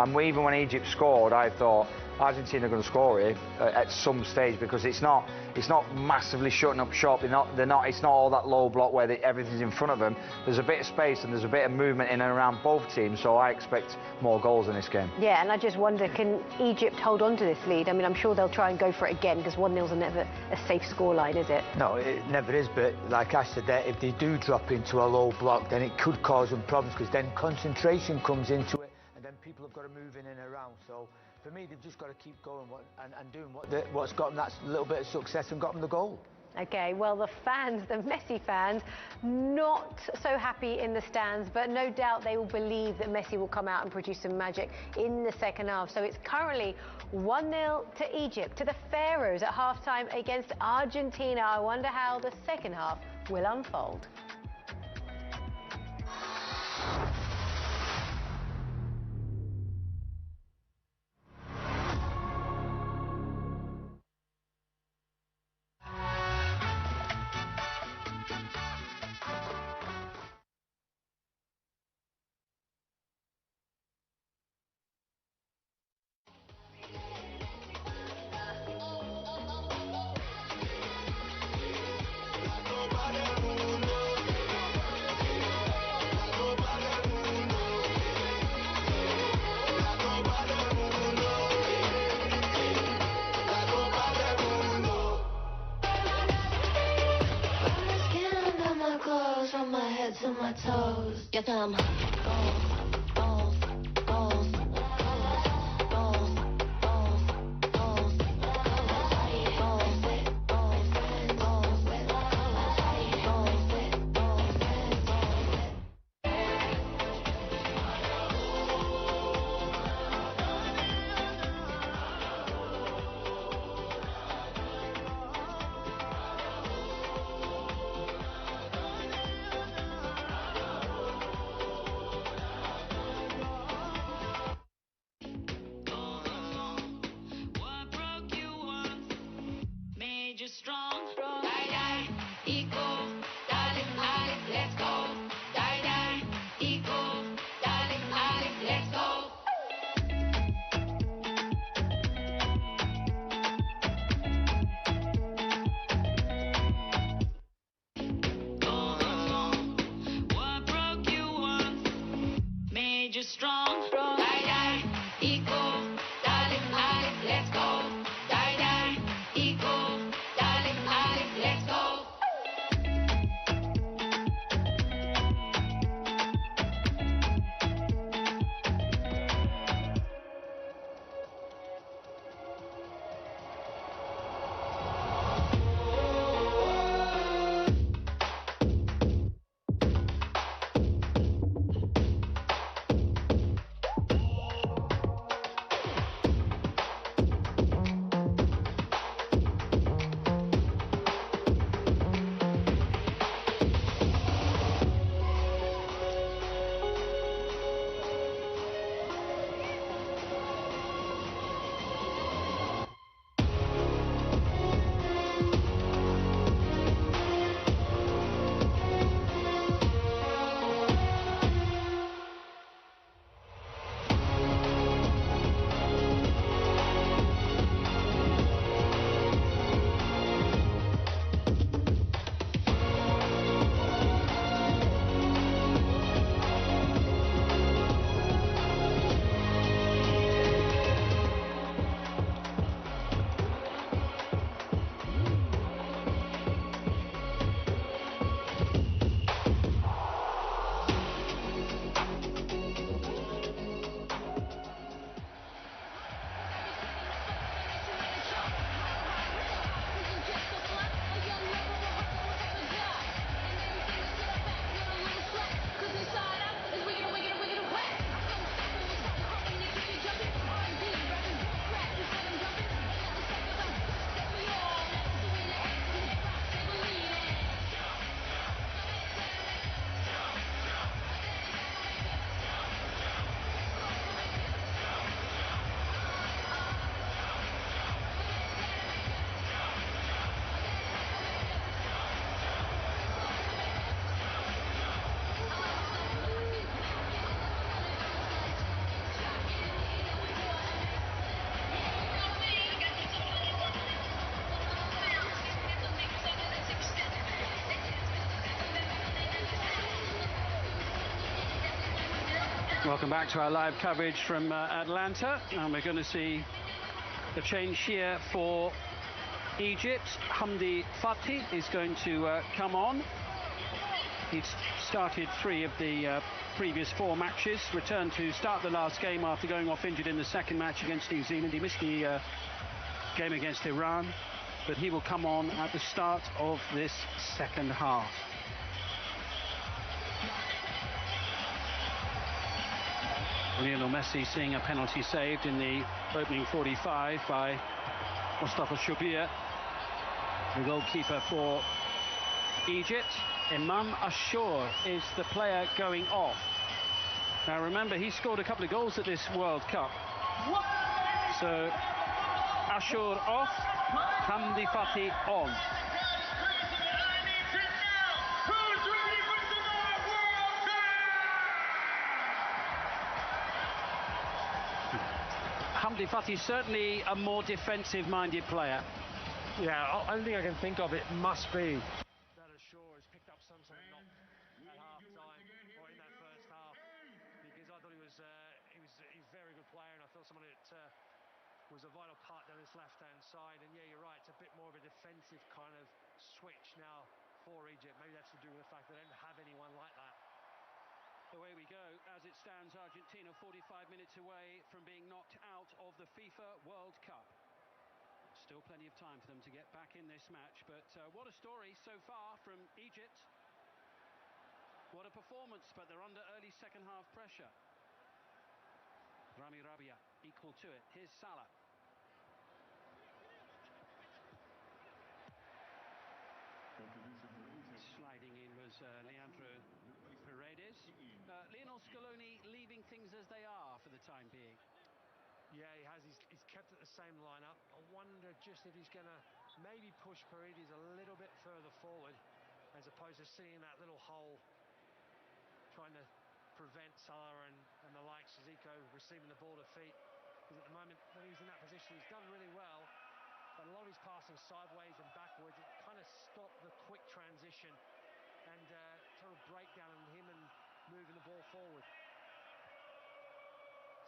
And even when Egypt scored, I thought Argentina are going to score here at some stage, because it's not massively shutting up shop. It's not all that low block where everything's in front of them. There's a bit of space and there's a bit of movement in and around both teams, so I expect more goals in this game. Yeah, and I just wonder, can Egypt hold on to this lead? I mean, I'm sure they'll try and go for it again, because 1-0's never a safe scoreline, is it? No, it never is, but like I said there, if they do drop into a low block, then it could cause them problems, because then concentration comes into it, and then people have got to move in and around. So for me, they've just got to keep going and doing what's got them that little bit of success and got them the goal. OK, well, the fans, the Messi fans, not so happy in the stands, but no doubt they will believe that Messi will come out and produce some magic in the second half. So it's currently 1-0 to Egypt, to the Pharaohs at half-time against Argentina. I wonder how the second half will unfold. From my head to my toes, get them goals, goals, goals, goals, goals, goals, goals, Welcome back to our live coverage from Atlanta, and we're going to see the change here for Egypt. Hamdi Fathi is going to come on. He's started 3 of the previous 4 matches, returned to start the last game after going off injured in the second match against New Zealand. He missed the game against Iran, but he will come on at the start of this second half. Lionel Messi seeing a penalty saved in the opening 45 by Mustafa Shubir, the goalkeeper for Egypt. Imam Ashur is the player going off. Now remember, he scored a couple of goals at this World Cup. So Ashur off, Hamdi Fathi on. Hamdi Fathi certainly a more defensive-minded player. Yeah, only thing I can think of it must be that Ashur has picked up some sort of knock at half-time or in that first half, because I thought he was a very good player, and I thought someone that was a vital part down his left-hand side. And yeah, you're right, it's a bit more of a defensive kind of switch now for Egypt. Maybe that's to do with the fact that they don't have anyone like that. Away we go. As it stands, Argentina 45 minutes away from being knocked out of the FIFA World Cup. Still plenty of time for them to get back in this match, but what a story so far from Egypt. What a performance, but they're under early second half pressure. Rami Rabia equal to it. Here's Salah. Sliding in was Leandro Paredes. Lionel Scaloni leaving things as they are for the time being. Yeah, he has. He's kept it the same lineup. I wonder just if he's going to maybe push Paredes a little bit further forward, as opposed to seeing that little hole, trying to prevent Salah and the likes of Zico receiving the ball to feet. Because at the moment, when he's in that position, he's done really well. But a lot of his passing sideways and backwards, it kind of stopped the quick transition and sort of breakdown on him and moving the ball forward.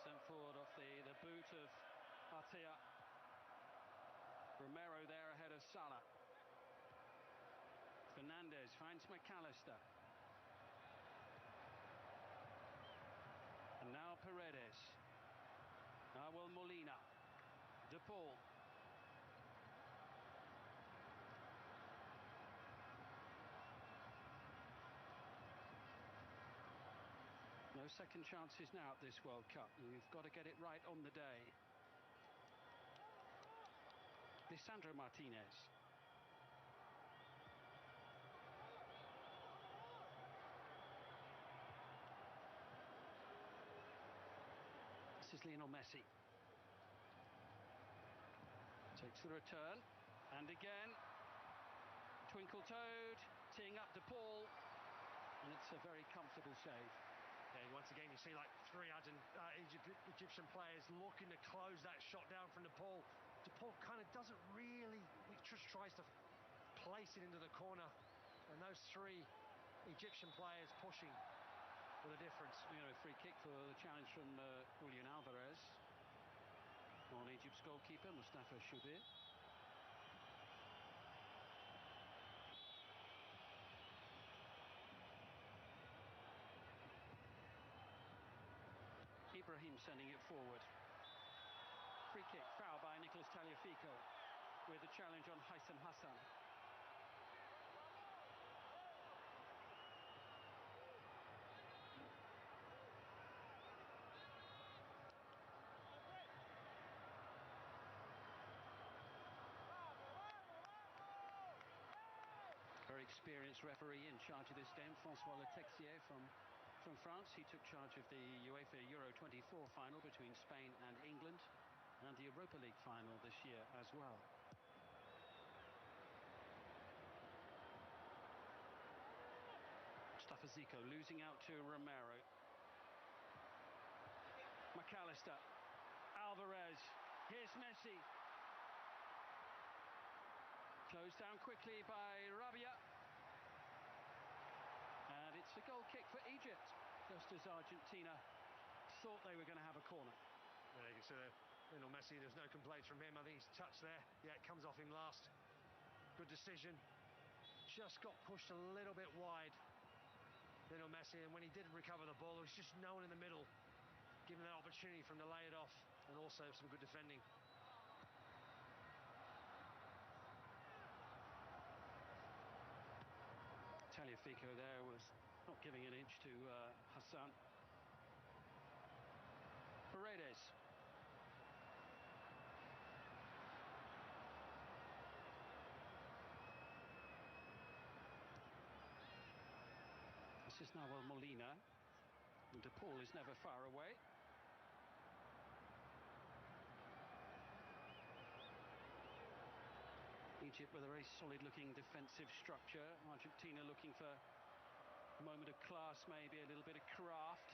Sent forward off the boot of Atia. Romero there ahead of Salah. Fernandez finds McAllister. And now Paredes. Nahuel Molina. De Paul. No second chances now at this World Cup. You've got to get it right on the day. Lisandro Martinez. This is Lionel Messi. Takes the return. And again. Twinkle-toed. Teeing up De Paul. And it's a very comfortable save. Yeah, once again, you see like 3 Egyptian players looking to close that shot down from De Paul. De Paul kind of doesn't really, he just tries to place it into the corner. And those 3 Egyptian players pushing for the difference. You know, a free kick for the challenge from Julian Alvarez on Egypt's goalkeeper, Mustafa Shubir. Ibrahim sending it forward. Free kick, foul by Nicolas Tagliafico with a challenge on Haitham Hassan. Very experienced referee in charge of this game, Francois Letexier from France. He took charge of the UEFA Euro 24 final between Spain and England, and the Europa League final this year as well. Mustafa Zico losing out to Romero. McAllister. Alvarez. Here's Messi. Closed down quickly by Rabia. And it's a goal kick for Egypt, just as Argentina thought they were going to have a corner. Yeah, you can see that Lionel Messi, there's no complaints from him. I think he's touched there. Yeah, it comes off him last. Good decision. Just got pushed a little bit wide, Lionel Messi, and when he did recover the ball, there was just no one in the middle giving that opportunity for him to lay it off, and also some good defending. Tagliafico there was not giving an inch to Hassan. Paredes. This is Nahuel Molina. And De Paul is never far away. Egypt with a very solid looking defensive structure. Argentina looking for a moment of class, maybe a little bit of craft.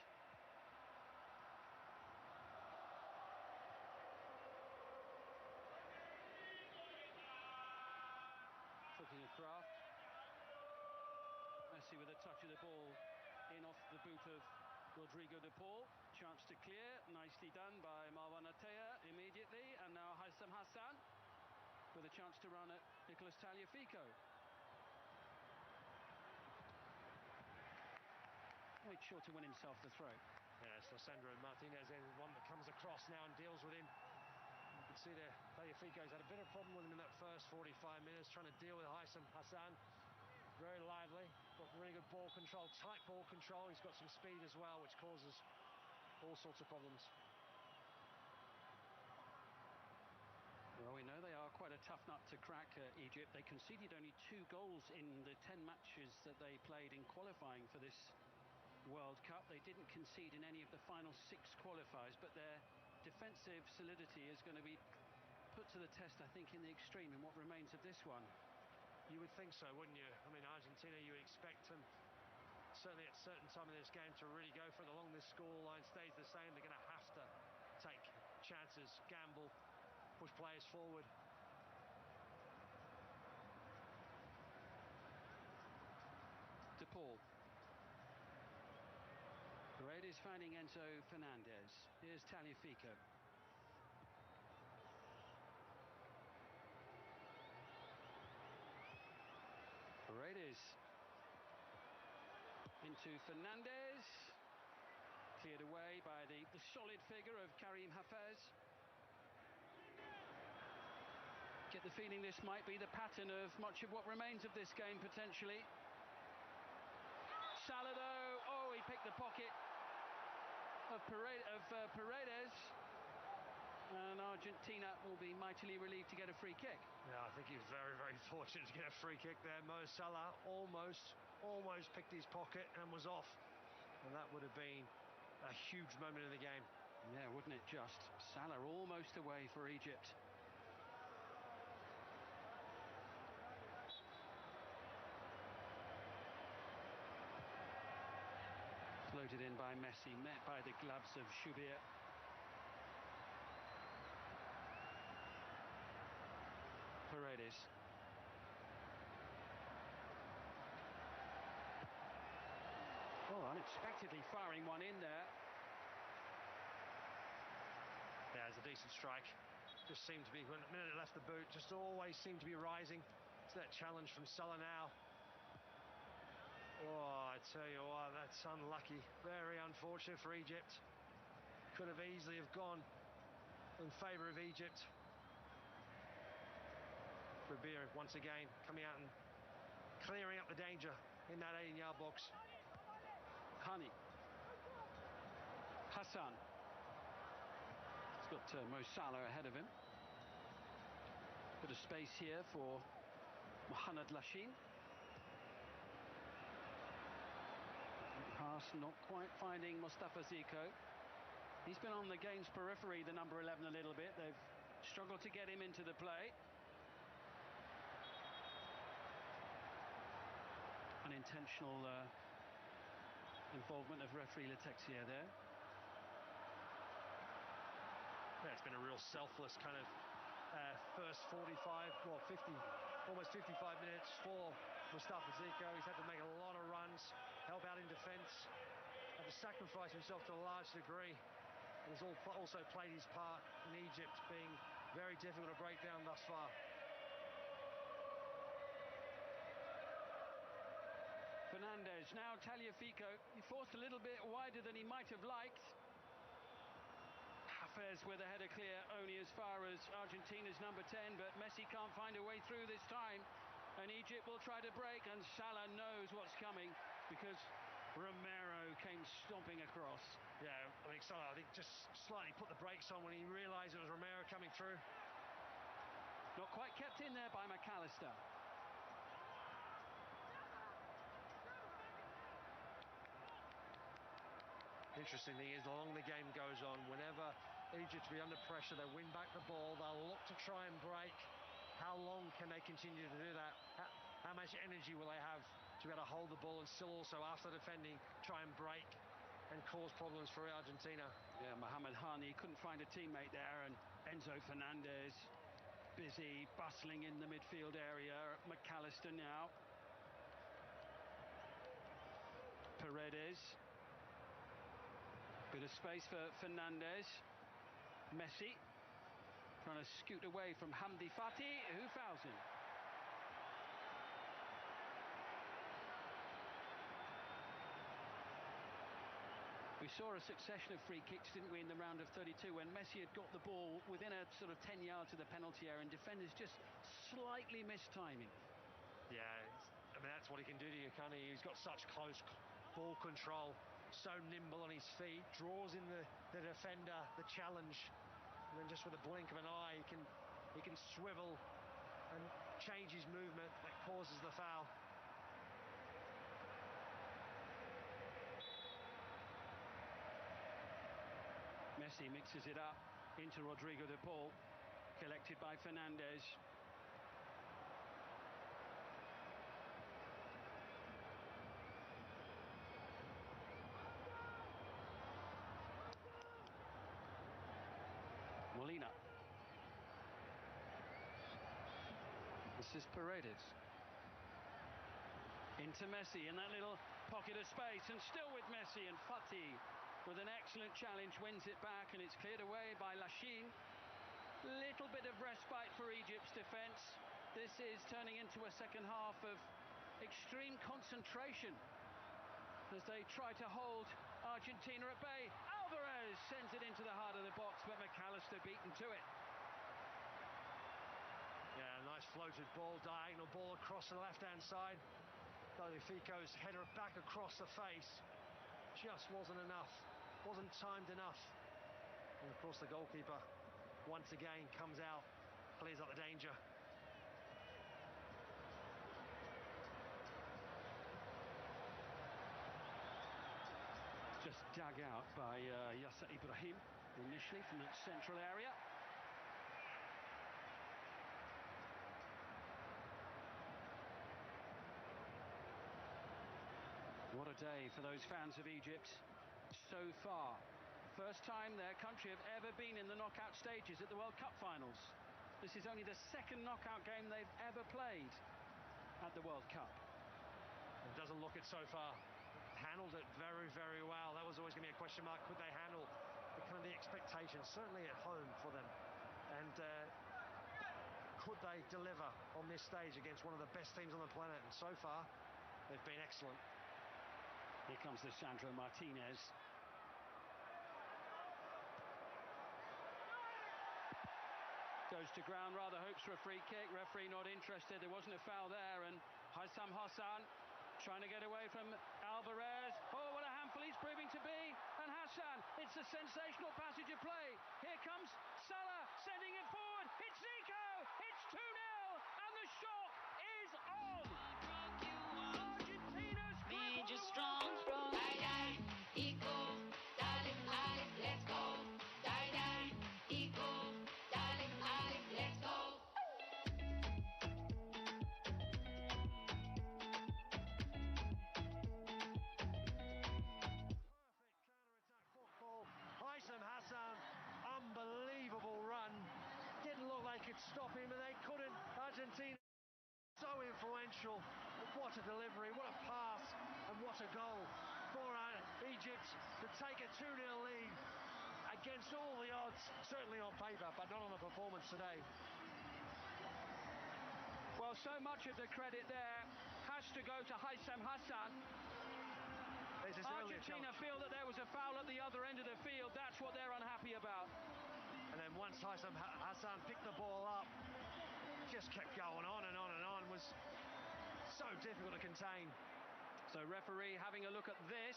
Talking of craft, Messi with a touch of the ball in off the boot of Rodrigo De Paul. Chance to clear, nicely done by Marwan Ataya immediately, and now Haitham Hassan with a chance to run at Nicolas Tagliafico. Made sure to win himself the throw. Yes, Lissandro Martinez is one that comes across now and deals with him. You can see there, Tagliafico's had a bit of a problem with him in that first 45 minutes, trying to deal with Haitham Hassan. Very lively, got really good ball control, tight ball control. He's got some speed as well, which causes all sorts of problems. Well, we know they are quite a tough nut to crack, Egypt. They conceded only 2 goals in the 10 matches that they played in qualifying for this World Cup. They didn't concede in any of the final 6 qualifiers, but their defensive solidity is going to be put to the test, I think, in the extreme in what remains of this one. You would think so, wouldn't you? I mean, Argentina, you would expect them, certainly at a certain time in this game, to really go for it. As long as this scoreline stays the same, they're going to have to take chances, gamble, push players forward. De Paul. Paredes finding Enzo Fernandez. Here's Tagliafico. Paredes into Fernandez. Cleared away by the solid figure of Karim Hafez. Get the feeling this might be the pattern of much of what remains of this game, potentially. Salah, though, oh, he picked the pocket of Paredes, and Argentina will be mightily relieved to get a free kick. Yeah, I think he was very, very fortunate to get a free kick there. Mo Salah almost picked his pocket and was off, and that would have been a huge moment in the game. Yeah, wouldn't it just? Salah almost away for Egypt. Floated in by Messi, met by the gloves of Shubir. Paredes. Oh, unexpectedly firing one in there. Yeah, it's a decent strike. Just seemed to be, when the minute it left the boot, just always seemed to be rising. It's that challenge from Salah now. Oh, I tell you what, that's unlucky. Very unfortunate for Egypt. Could have easily have gone in favour of Egypt. Rabir once again coming out and clearing up the danger in that 18-yard box. Hani. Hassan. He's got Mo Salah ahead of him. Bit of space here for Mohamed Lashin. Pass not quite finding Mustafa Zico. He's been on the game's periphery, the number 11, a little bit. They've struggled to get him into the play. Unintentional involvement of referee Letexier there. Yeah, it's been a real selfless kind of first 45, well, 50, almost 55 minutes for Mustafa Zico. He's had to make a lot of runs, help out in defence. had to sacrifice himself to a large degree. And he's also played his part in Egypt being very difficult to break down thus far. Fernandez, now Tagliafico. He forced a little bit wider than he might have liked. Hafez with a header clear only as far as Argentina's number 10, but Messi can't find a way through this time. And Egypt will try to break, and Salah knows what's coming because Romero came stomping across. Yeah, I mean, Salah, I think just slightly put the brakes on when he realised it was Romero coming through. Not quite kept in there by McAllister. Interesting thing is, the longer the game goes on, whenever Egypt will be under pressure, they win back the ball, they'll look to try and break. How long can they continue to do that? How much energy will they have to be able to hold the ball and still also, after defending, try and break and cause problems for Argentina? Yeah, Mohamed Hani couldn't find a teammate there, and Enzo Fernandez busy, bustling in the midfield area. McAllister now. Paredes. Bit of space for Fernandez. Messi trying to scoot away from Hamdi Fati, who fouls him. We saw a succession of free kicks, didn't we, in the round of 32 when Messi had got the ball within a sort of 10 yards of the penalty area and defenders just slightly missed timing. Yeah, I mean, that's what he can do to you, can't he? He's got such close ball control, so nimble on his feet, draws in the defender, the challenge, and then just with a blink of an eye he can swivel and change his movement that causes the foul. Messi mixes it up into Rodrigo de Paul, collected by Fernandez. Molina. This is Paredes. Into Messi in that little pocket of space, and still with Messi, and Fati with an excellent challenge wins it back, and it's cleared away by Lachine. Little bit of respite for Egypt's defence. This is turning into a second half of extreme concentration as they try to hold Argentina at bay. Alvarez sends it into the heart of the box, but McAllister beaten to it. Yeah, nice floated ball, diagonal ball across the left-hand side. Tagliafico's header back across the face just wasn't enough, wasn't timed enough. And of course the goalkeeper once again comes out, clears up the danger. Just dug out by Yasser Ibrahim initially from that central area. What a day for those fans of Egypt so far. First time their country have ever been in the knockout stages at the World Cup finals. This is only the second knockout game they've ever played at the World Cup. It doesn't look it so far. Handled it very, very well. That was always going to be a question mark. Could they handle the expectations, certainly at home for them? And could they deliver on this stage against one of the best teams on the planet? And so far, they've been excellent. Here comes Lisandro Martinez. Goes to ground, rather hopes for a free kick. Referee not interested. There wasn't a foul there. And Hassam Hassan trying to get away from Alvarez. Oh, what a handful he's proving to be. And Hassan, it's a sensational passage of play. Here comes Salah sending it forward. It's Zico. It's 2-0. And the shot is on. Argentina's Made you strong, strong. Die, die, equal, darling, Ali, let's go. Die, die, equal, darling, Ali, let's go. Perfect counter-attack football. Hassam Hassan, unbelievable run. Didn't look like it stop him, but they couldn't. Argentina so influential. What a delivery, what a pass, and what a goal for Egypt to take a 2-0 lead against all the odds, certainly on paper, but not on the performance today. Well, so much of the credit there has to go to Haitham Hassan. Argentina feel that there was a foul at the other end of the field. That's what they're unhappy about. And then once Haitham Hassan picked the ball up, just kept going on and on and on. Was so difficult to contain. So referee having a look at this.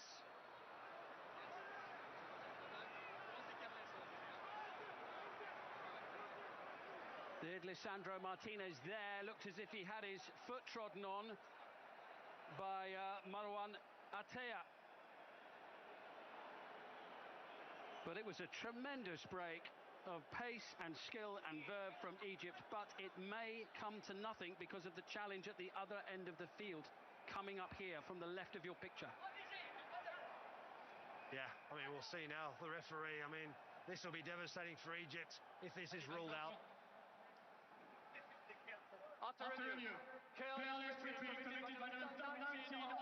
Did Lisandro Martinez there, looked as if he had his foot trodden on by Marwan Atea. But it was a tremendous break of pace and skill and verve from Egypt, but it may come to nothing because of the challenge at the other end of the field, coming up here from the left of your picture. Yeah, I mean, we'll see now. The referee, I mean, this will be devastating for Egypt if this is ruled out. After review, careless treatment committed by the Egypt.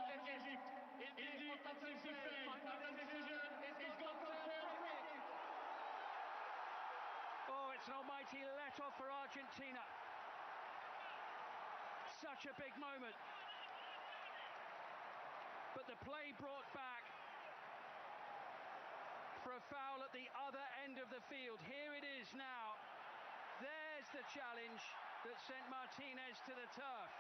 Indeed, offensive play. Final decision is confirmed. Oh, it's an almighty let-off for Argentina. Such a big moment. But the play brought back for a foul at the other end of the field. Here it is now. There's the challenge that sent Martinez to the turf.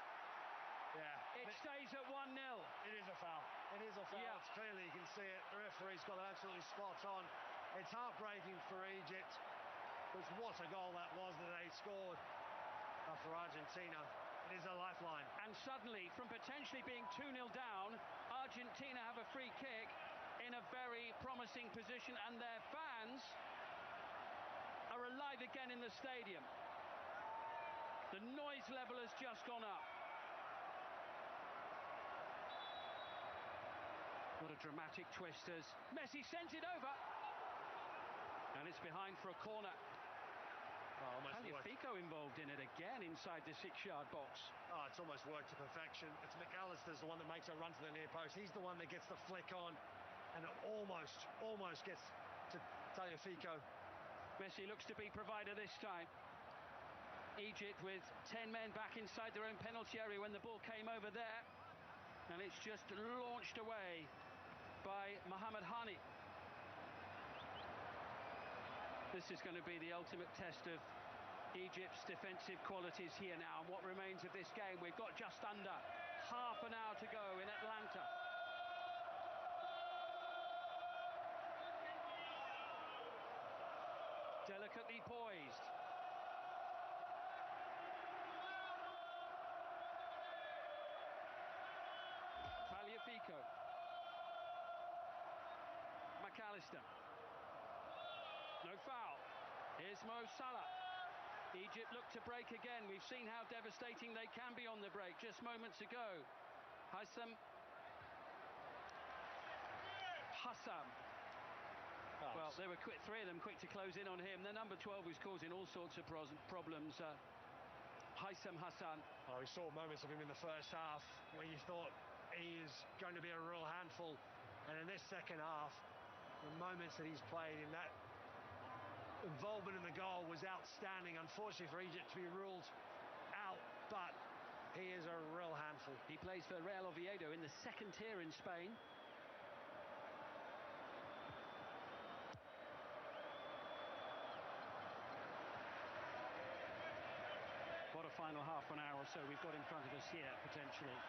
Yeah. It stays at 1-0. It is a foul. It is a foul. Yeah. It's clearly, you can see it. The referee's got it absolutely spot on. It's heartbreaking for Egypt, because what a goal that was that they scored. But for Argentina, it is a lifeline. And suddenly, from potentially being 2-0 down, Argentina have a free kick in a very promising position, and their fans are alive again in the stadium. The noise level has just gone up. What a dramatic twist as Messi sends it over. And it's behind for a corner. Fico involved in it again inside the 6-yard box. Oh, it's almost worked to perfection. It's McAllister's the one that makes a run to the near post. He's the one that gets the flick on, and it almost gets to Fico. Messi looks to be provider this time. Egypt with 10 men back inside their own penalty area when the ball came over there, and it's just launched away by Mohamed Hani. This is going to be the ultimate test of Egypt's defensive qualities here now, and what remains of this game. We've got just under half an hour to go in Atlanta. Delicately poised. Fico. McAllister. No foul. Here's Mo Salah. Egypt look to break again. We've seen how devastating they can be on the break just moments ago. Haitham Hassan. Well, they were quick, three of them quick to close in on him. Their number 12 was causing all sorts of problems. Haitham Hassan. Oh, we saw moments of him in the first half where you thought he is going to be a real handful, and in this second half, the moments that he's played in that involvement in the goal was outstanding. Unfortunately for Egypt to be ruled out, but he is a real handful. He plays for Real Oviedo in the second tier in Spain. What a final half an hour or so we've got in front of us here, potentially.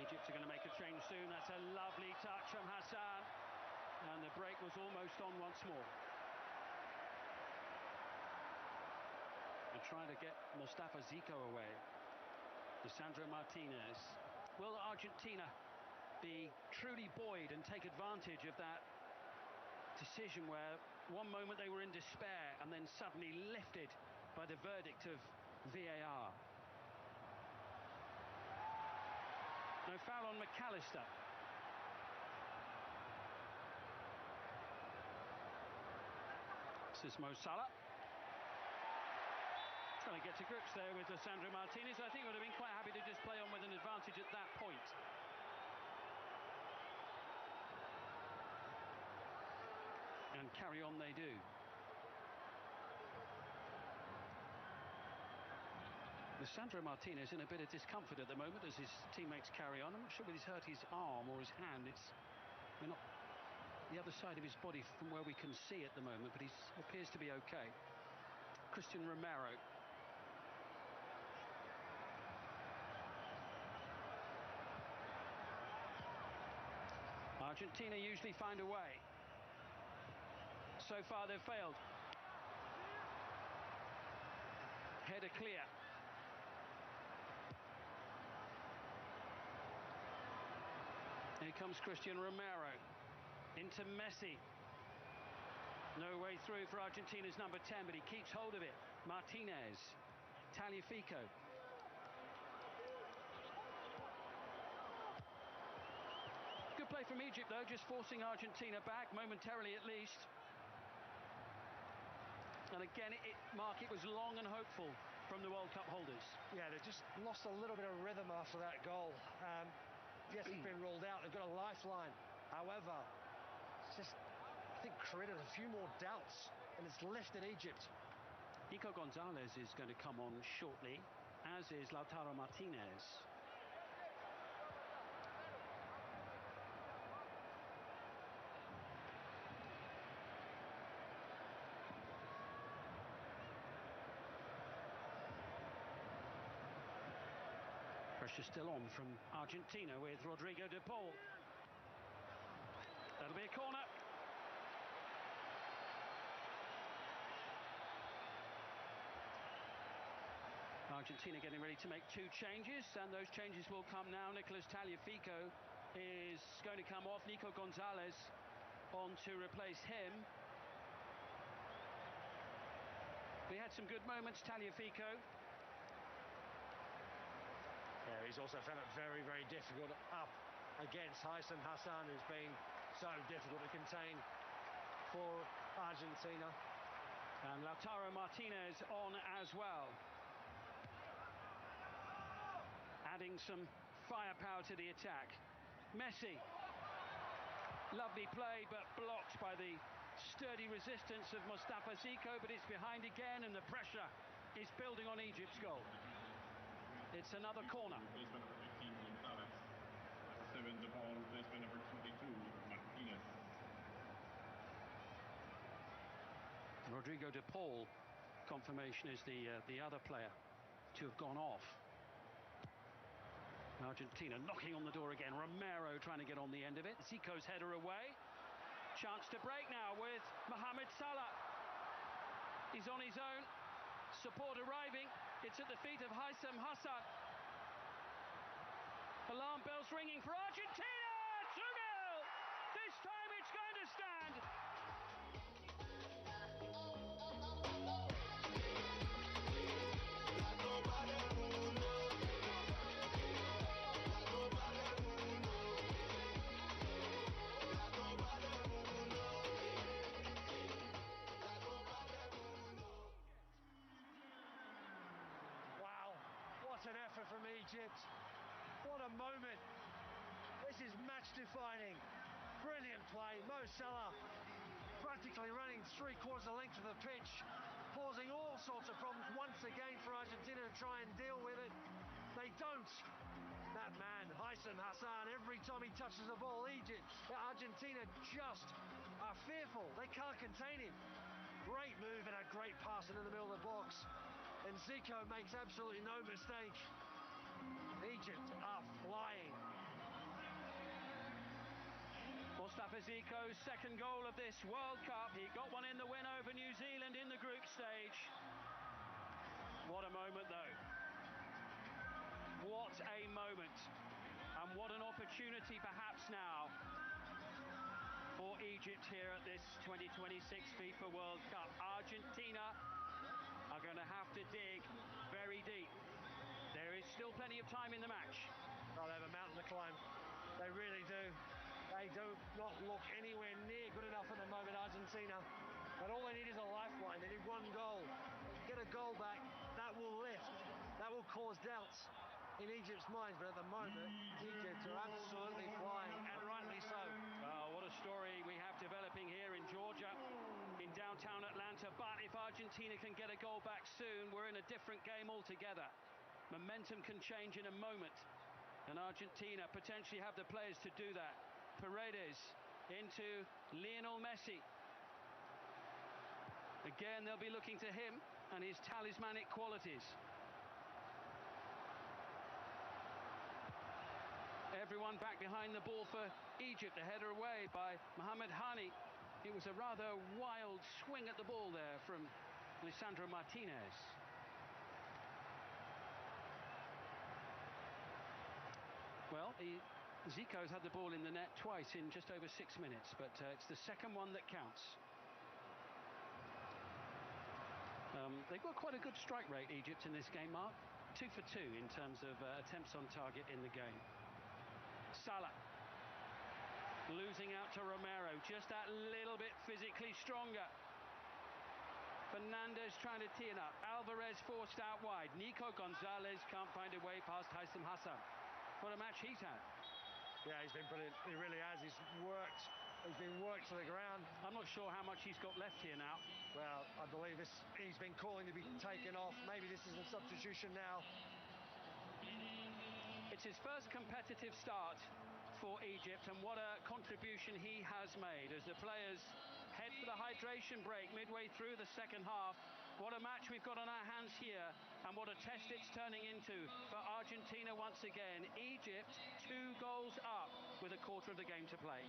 Egypt are going to make a change soon. That's a lovely touch from Hassan. And the break was almost on once more. They're trying to get Mustafa Zico away. Lisandro Martinez. Will Argentina be truly buoyed and take advantage of that decision where one moment they were in despair and then suddenly lifted by the verdict of VAR? No foul on McAllister. This is Mo Salah. Trying to get to grips there with Lisandro Martinez. I think would have been quite happy to just play on with an advantage at that point. And carry on they do. Lisandro Martinez in a bit of discomfort at the moment as his teammates carry on. I'm not sure whether he's hurt his arm or his hand. We're not the other side of his body from where we can see at the moment, but he appears to be okay. Christian Romero. Argentina usually find a way. So far they've failed. Header clear. Here comes Christian Romero. Into Messi. No way through for Argentina's number 10, but he keeps hold of it. Martinez. Tagliafico. Good play from Egypt, though, just forcing Argentina back, momentarily at least. And again, Mark, it was long and hopeful from the World Cup holders. Yeah, they just lost a little bit of rhythm after that goal. Yes, it's been ruled out. They've got a lifeline. However, it's just, I think, created a few more doubts, and it's lifted Egypt. Nico Gonzalez is going to come on shortly, as is Lautaro Martinez. Pressure still on from Argentina with Rodrigo de Paul. That'll be a corner. Argentina getting ready to make two changes, and those changes will come now. Nicolas Tagliafico is going to come off. Nico Gonzalez on to replace him. We had some good moments, Tagliafico. Yeah, he's also found it very, very difficult up against Haitham Hassan, who's been so difficult to contain for Argentina. And Lautaro Martinez on as well, adding some firepower to the attack. Messi, lovely play, but blocked by the sturdy resistance of Mustafa Zico, but it's behind again, and the pressure is building on Egypt's goal. It's another corner. Replacement number 15, Gonzalez. 7 de Paul, replacement number 22, Martinez. Rodrigo de Paul, confirmation, is the other player to have gone off. Argentina knocking on the door again. Romero trying to get on the end of it. Zico's header away. Chance to break now with Mohamed Salah. He's on his own. Support arriving. It's at the feet of Haitham Hassan. Alarm bells ringing for Argentina. 2-0. This time it's going to stand. What an effort from Egypt. What a moment. This is match-defining. Brilliant play. Mo Salah practically running 3/4 of the length of the pitch, causing all sorts of problems once again for Argentina to try and deal with it. They don't. That man, Haitham Hassan, every time he touches the ball, Argentina just are fearful. They can't contain him. Great move and a great pass into the middle of the box. And Zico makes absolutely no mistake. Egypt are flying. Mustafa Zico's second goal of this World Cup. He got one in the win over New Zealand in the group stage. What a moment, though. What a moment. And what an opportunity perhaps now for Egypt here at this 2026 FIFA World Cup. Argentina are going to have to dig very deep. There is still plenty of time in the match. Oh, they have a mountain to climb. They really do. They do not look anywhere near good enough at the moment, Argentina. But all they need is a lifeline. They need one goal. Get a goal back. That will in Egypt's minds, but at the moment, Egypt are absolutely flying, and rightly so. Well, what a story we have developing here in Georgia, in downtown Atlanta. But if Argentina can get a goal back soon, we're in a different game altogether. Momentum can change in a moment, and Argentina potentially have the players to do that. Paredes into Lionel Messi. Again, they'll be looking to him and his talismanic qualities. Everyone back behind the ball for Egypt. A header away by Mohamed Hani. It was a rather wild swing at the ball there from Lisandro Martinez. Well, Zico's had the ball in the net twice in just over 6 minutes, but it's the second one that counts. They've got quite a good strike rate, Egypt, in this game, Mark. 2 for 2 in terms of attempts on target in the game. Salah losing out to Romero, just that little bit physically stronger. Fernandez trying to tee it up. Alvarez forced out wide. Nico Gonzalez can't find a way past Haitham Hassan. What a match he's had. Yeah, he's been brilliant. He really has. He's been worked to the ground. I'm not sure how much he's got left here now. Well, I believe he's been calling to be taken off. Maybe this is a substitution now. It's his first competitive start for Egypt, and what a contribution he has made as the players head for the hydration break midway through the second half. What a match we've got on our hands here, and what a test it's turning into for Argentina once again. Egypt 2 goals up with a quarter of the game to play.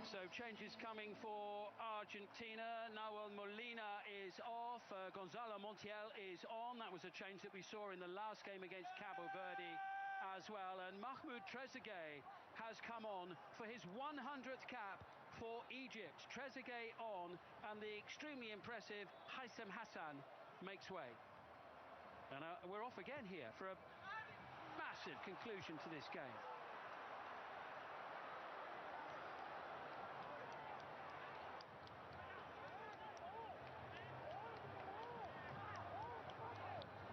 So changes coming for Argentina. Nahuel Molina is off. Gonzalo Montiel is on. That was a change that we saw in the last game against Cabo Verde as well. And Mahmoud Trezeguet has come on for his 100th cap for Egypt. Trezeguet on, and the extremely impressive Haitham Hassan makes way. And we're off again here for a massive conclusion to this game.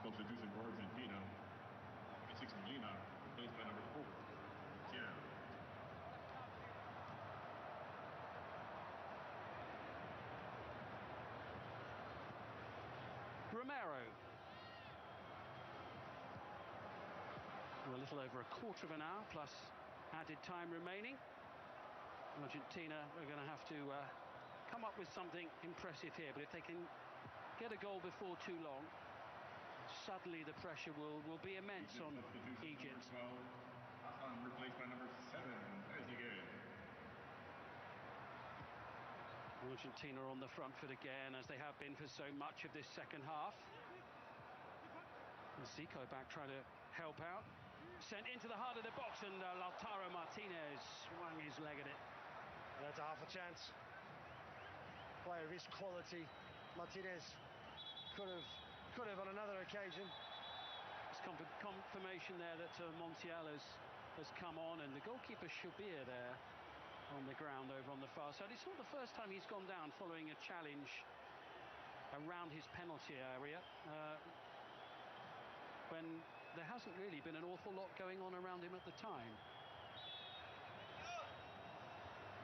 Substitution for Argentina. Number 6 Molina, replaced by number 4, Gutierrez. Romero. A little over a quarter of an hour plus added time remaining. Argentina are going to have to come up with something impressive here, but if they can get a goal before too long, suddenly the pressure will be immense on Egypt. Replaced by number 7, Trezeguet. Argentina on the front foot again, as they have been for so much of this second half. And Zico back trying to help out. Sent into the heart of the box, and Lautaro Martinez swung his leg at it. And that's a half a chance. Player of his quality, Martinez could have on another occasion. It's confirmation there that Montiel has come on, and the goalkeeper Shubir there on the ground over on the far side. It's not the first time he's gone down following a challenge around his penalty area, when there hasn't really been an awful lot going on around him at the time.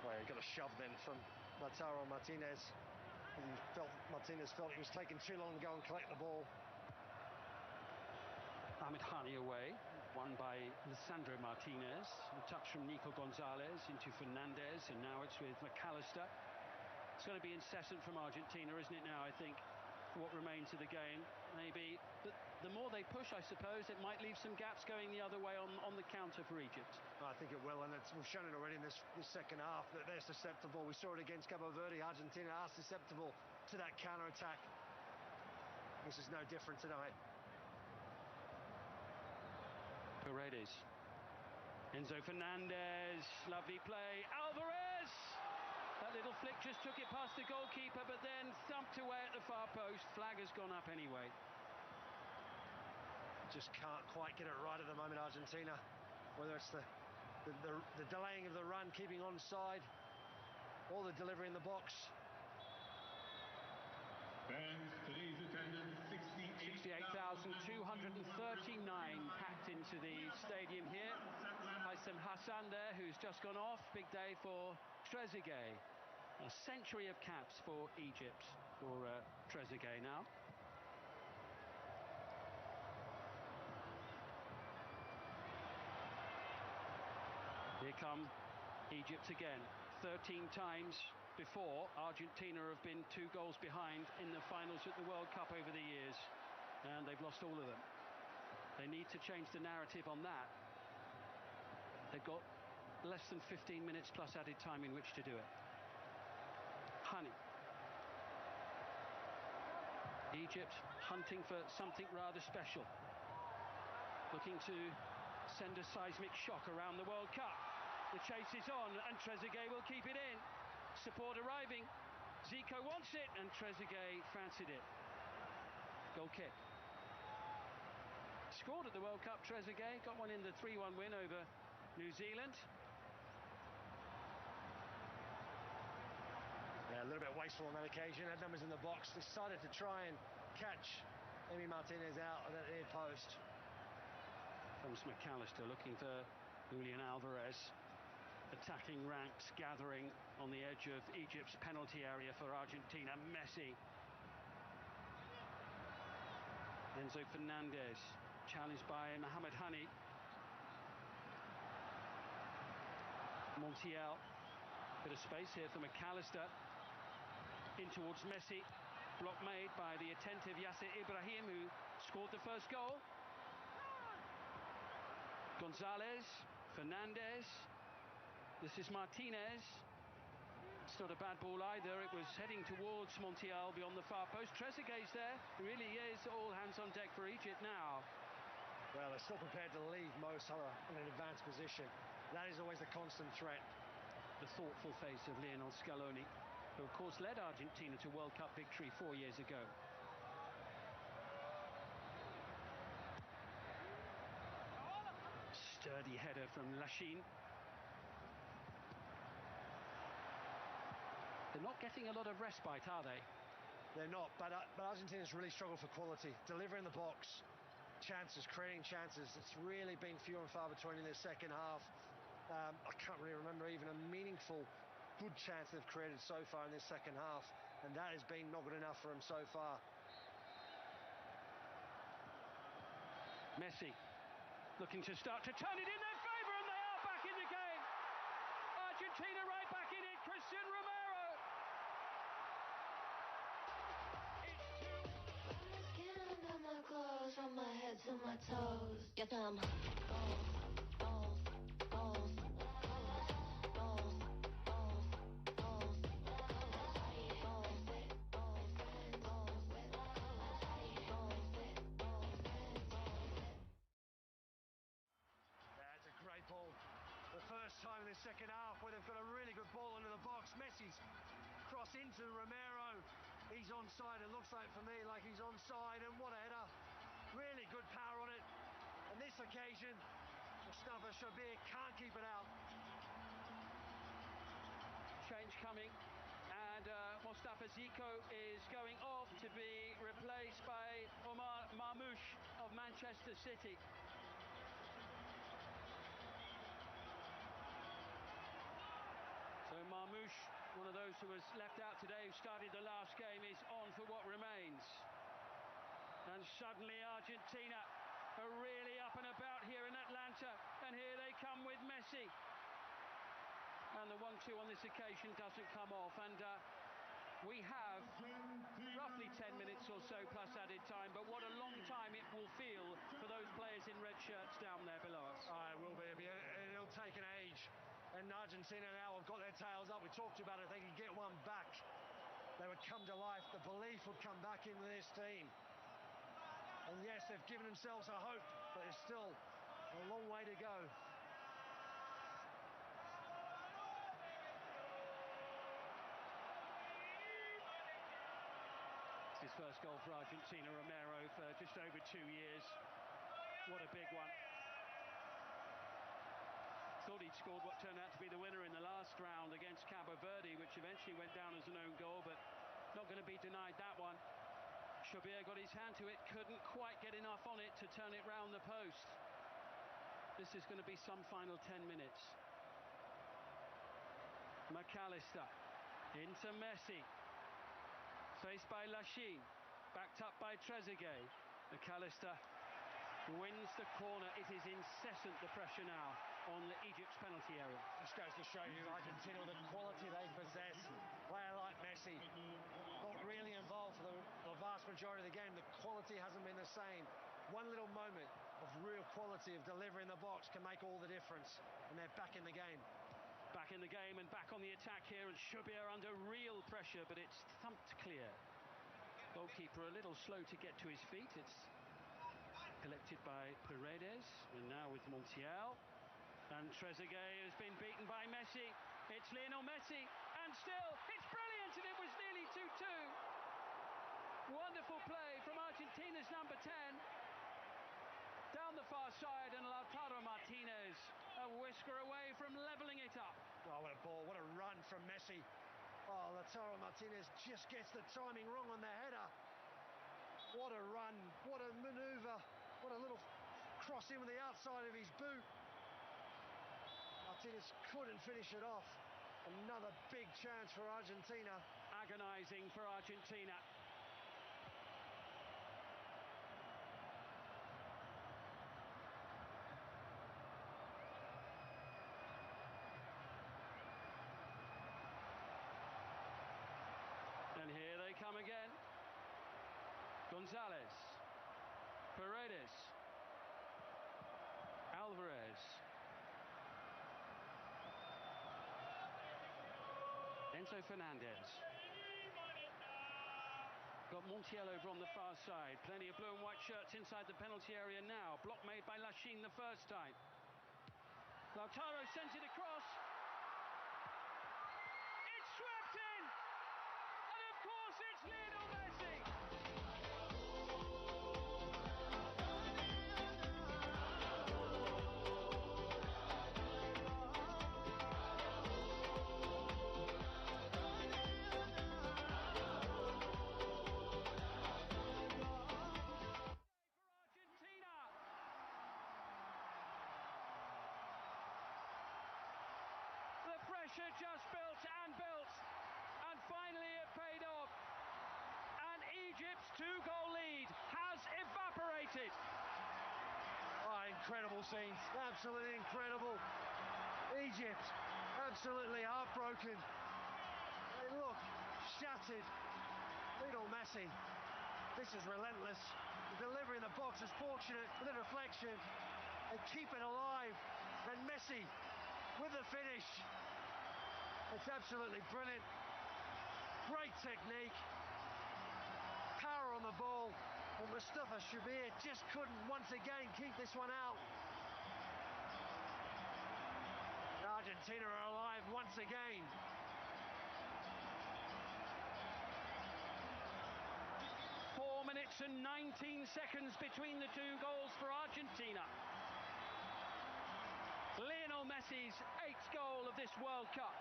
Well, he got a shove then from Lautaro Martinez. Martinez felt he was taking too long to go and collect the ball. Ahmed Hani away, won by Lisandro Martinez. A touch from Nico Gonzalez into Fernandez, and now it's with McAllister. It's going to be incessant from Argentina, isn't it now, I think, for what remains of the game. Maybe the more they push, I suppose, it might leave some gaps going the other way on the counter for Egypt. I think it will, and we've shown it already in this second half that they're susceptible. We saw it against Cabo Verde. Argentina are susceptible to that counter-attack. This is no different tonight. Paredes, Enzo Fernandez, lovely play, Alvarez! That little flick just took it past the goalkeeper, but then thumped away at the far post. Flag has gone up anyway. Just can't quite get it right at the moment, Argentina. Whether it's the delaying of the run, keeping onside, or the delivery in the box. Fans, today's attendance, 68,239 packed into the stadium here. Haitham Hassan there, who's just gone off. Big day for Trezeguet. A century of caps for Egypt, for Trezeguet now. Here come Egypt again. 13 times before, Argentina have been 2 goals behind in the finals at the World Cup over the years, and they've lost all of them. They need to change the narrative on that. They've got less than 15 minutes plus added time in which to do it. Hani. Egypt hunting for something rather special, looking to send a seismic shock around the World Cup. The chase is on, and Trezeguet will keep it in. Support arriving. Zico wants it, and Trezeguet fancied it. Goal kick. Scored at the World Cup, Trezeguet. Got one in the 3-1 win over New Zealand. Yeah, a little bit wasteful on that occasion. Had numbers in the box. Decided to try and catch Emi Martinez out at that near post. Comes McAllister looking for Julian Alvarez. Attacking ranks gathering on the edge of Egypt's penalty area for Argentina. Messi. Enzo Fernandez, challenged by Mohamed Hani. Montiel. Bit of space here for McAllister. In towards Messi. Block made by the attentive Yasser Ibrahim, who scored the first goal. Gonzalez, Fernandez. This is Martinez. It's not a bad ball either. It was heading towards Montiel beyond the far post. Trezeguet's there. It really is all hands on deck for Egypt now. Well, they're still prepared to leave Mo Salah in an advanced position. That is always the constant threat. The thoughtful face of Lionel Scaloni, who of course led Argentina to World Cup victory 4 years ago. Sturdy header from Lachine. They're not getting a lot of respite, are they? They're not, but Argentina's really struggled for quality. Delivering the box, chances, creating chances. It's really been few and far between in their second half. I can't really remember even a meaningful, good chance they've created so far in this second half, and that has been not good enough for them so far. Messi looking to start to turn it in their favour, and they are back in the game. Argentina right back in it. Christian Romero. From my skin under my clothes, from my head to my toes. Get them balls, balls, balls, balls, balls, balls. My body balls, fit, balls, fit, balls, fit. My body balls, fit, balls, fit, balls, fit. That's a great ball. The first time in the second half where they've got a really good ball into the box. Messi's cross into Romero. He's onside. It looks like for me like he's onside, and what a header. Really good power on it. On this occasion, Mustafa Shabir can't keep it out. Change coming, and Mustafa Zico is going off to be replaced by Omar Marmoush of Manchester City. So Marmoush, one of those who was left out today, who started the last game, is on for what remains. And suddenly Argentina are really up and about here in Atlanta, and here they come with Messi. And the 1-2 on this occasion doesn't come off, and we have roughly 10 minutes or so plus added time, but what a long time it will feel for those players in red shirts down there below us. It will be. It'll take an age. And Argentina now have got their tails up. We talked about it. If they could get one back, they would come to life. The belief would come back into this team. And yes, they've given themselves a hope, but there's still a long way to go. It's his first goal for Argentina, Romero, for just over 2 years. What a big one. Thought he'd scored what turned out to be the winner in the last round against Cabo Verde, which eventually went down as an own goal, but not going to be denied that one. Shabir got his hand to it, couldn't quite get enough on it to turn it round the post. This is going to be some final 10 minutes. McAllister into Messi, faced by Lachine, backed up by Trezeguet. McAllister wins the corner. It is incessant, the pressure now on the Egypt's penalty area. Just goes to show you Argentina, the quality they possess. A player like Messi, not really involved for the vast majority of the game. The quality hasn't been the same. One little moment of real quality of delivering the box can make all the difference, and they're back in the game. Back in the game and back on the attack here, and Shabir under real pressure, but it's thumped clear. Goalkeeper a little slow to get to his feet. It's collected by Paredes, and now with Montiel. And Trezeguet has been beaten by Messi. It's Lionel Messi, and still, it's brilliant, and it was nearly 2-2. Wonderful play from Argentina's number 10. Down the far side, and Lautaro Martinez a whisker away from levelling it up. Oh, what a ball, what a run from Messi. Oh, Lautaro Martinez just gets the timing wrong on the header. What a run, what a manoeuvre, what a little cross in with the outside of his boot. Martinez couldn't finish it off. Another big chance for Argentina. Agonising for Argentina. And here they come again. Gonzalez, Paredes, Alvarez, Enzo Fernandez. Got Montiel over on the far side. Plenty of blue and white shirts inside the penalty area now. Block made by Lachine the first time. Lautaro sends it across. It's swept in! And of course it's Lionel Messi! Pressure just built and built, and finally it paid off, and Egypt's 2-goal lead has evaporated. Oh, incredible scenes, absolutely incredible. Egypt, absolutely heartbroken. They look shattered. Lionel Messi, this is relentless. The delivery in the box is fortunate with a deflection. They keep it alive. And Messi with the finish. It's absolutely brilliant. Great technique. Power on the ball. But Mustafa Shabir just couldn't once again keep this one out. Argentina are alive once again. Four minutes and 19 seconds between the two goals for Argentina. Lionel Messi's 8th goal of this World Cup.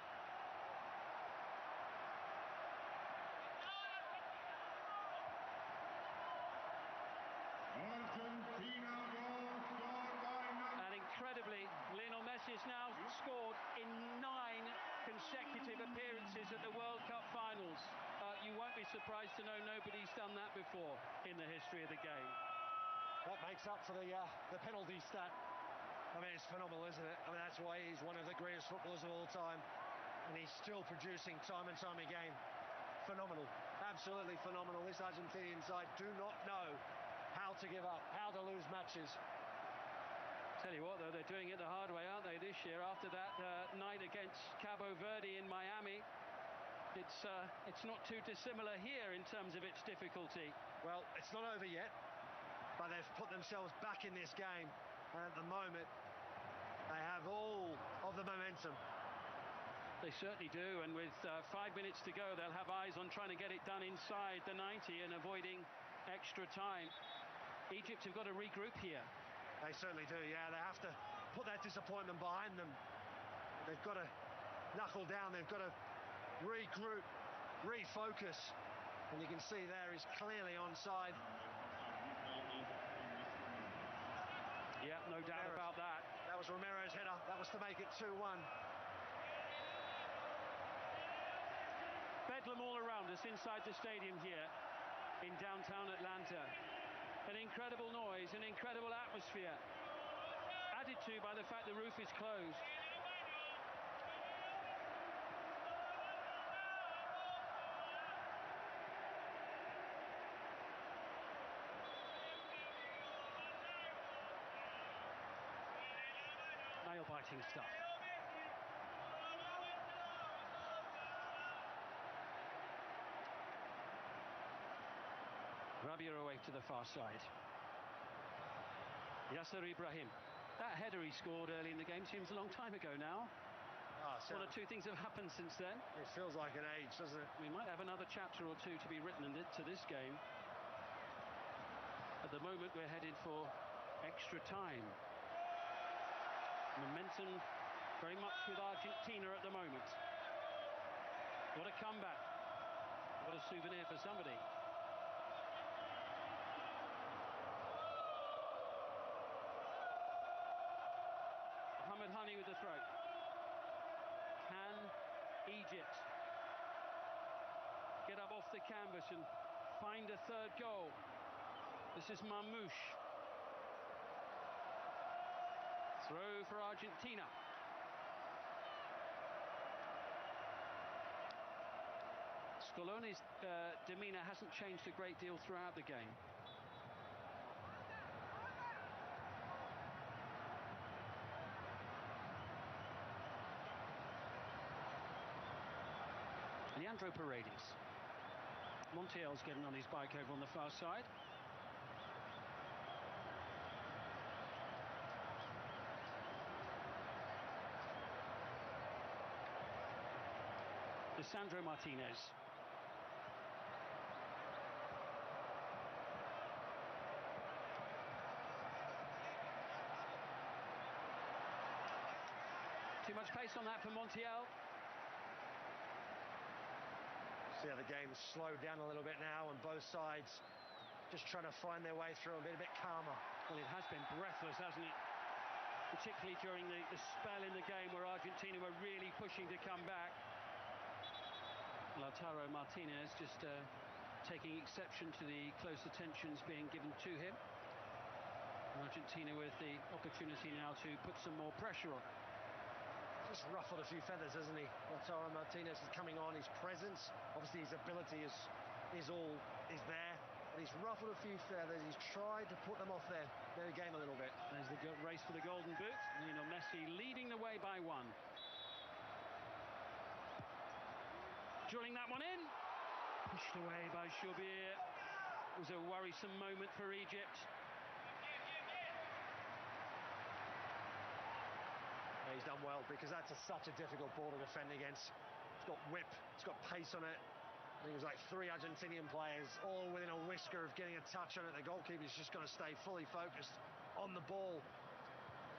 Argentina goal scored by And incredibly, Lionel Messi has now scored in 9 consecutive appearances at the World Cup finals. You won't be surprised to know nobody's done that before in the history of the game. That makes up for the penalty stat. I mean, it's phenomenal, isn't it? I mean, that's why he's one of the greatest footballers of all time. And he's still producing time and time again. Phenomenal. Absolutely phenomenal. This Argentinian side do not know how to give up, how to lose matches. Tell you what, though, they're doing it the hard way, aren't they, this year? After that night against Cabo Verde in Miami, it's not too dissimilar here in terms of its difficulty. Well, it's not over yet, but they've put themselves back in this game. And at the moment, they have all of the momentum. They certainly do, and with 5 minutes to go, they'll have eyes on trying to get it done inside the 90 and avoiding extra time. Egypt have got to regroup here. They certainly do, yeah. They have to put that disappointment behind them. They've got to knuckle down, they've got to regroup, refocus. And you can see there he's clearly onside. Yeah, no doubt about that. That was Romero's header. That was to make it 2-1. Bedlam all around us inside the stadium here in downtown Atlanta. An incredible noise, an incredible atmosphere, added to by the fact the roof is closed. Nail-biting stuff. Rabia away to the far side. Yasser Ibrahim. That header he scored early in the game seems a long time ago now. One or two things have happened since then. It feels like an age, doesn't it? We might have another chapter or two to be written into this game. At the moment, we're headed for extra time. Momentum very much with Argentina at the moment. What a comeback. What a souvenir for somebody. Mohamed Hani with the throw. Can Egypt get up off the canvas and find a third goal? This is Mamouche. Throw for Argentina. Scalone's demeanour hasn't changed a great deal throughout the game. Leandro Paredes. Montiel's getting on his bike over on the far side. Lisandro Martinez. Too much pace on that for Montiel. See how the game's slowed down a little bit now, and both sides just trying to find their way through, a bit calmer. Well, it has been breathless, hasn't it? Particularly during the spell in the game where Argentina were really pushing to come back. Lautaro Martinez just taking exception to the close attentions being given to him. Argentina with the opportunity now to put some more pressure on. Just ruffled a few feathers, hasn't he? Lautaro Martinez is coming on. His presence, obviously his ability is there, but he's ruffled a few feathers. He's tried to put them off their game a little bit. There's the race for the golden boot. Lionel Messi leading the way by one. Drilling that one in. Pushed away by Shoubir. It was a worrisome moment for Egypt. He's done well, because that's such a difficult ball to defend against. It's got whip, it's got pace on it. I think it was like 3 Argentinian players all within a whisker of getting a touch on it. The goalkeeper's just got to stay fully focused on the ball.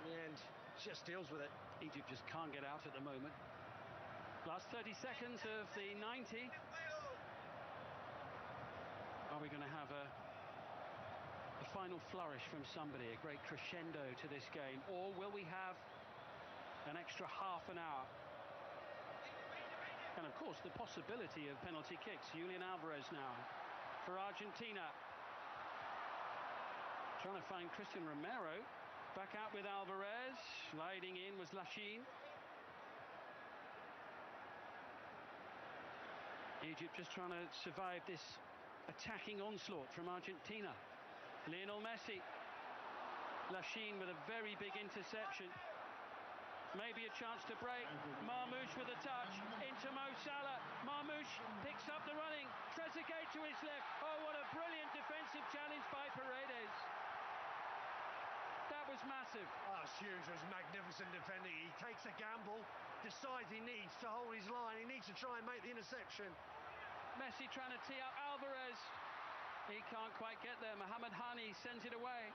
In the end, just deals with it. Egypt just can't get out at the moment. Last 30 seconds of the 90. Are we going to have a final flourish from somebody, a great crescendo to this game, or will we have an extra half an hour? And of course the possibility of penalty kicks. Julian Alvarez now for Argentina, trying to find Christian Romero. Back out with Alvarez. Sliding in was Lachine. Egypt just trying to survive this attacking onslaught from Argentina. Lionel Messi. Lachine with a very big interception. Maybe a chance to break. Marmoush with a touch into Mo Salah. Marmoush picks up the running. Trezeguet to his left. Oh, what a brilliant defensive challenge by Paredes. That was massive. Oh, it's huge. It was magnificent defending. He takes a gamble, decides he needs to hold his line. He needs to try and make the interception. Messi trying to tee up Alvarez. He can't quite get there. Mohamed Hani sends it away.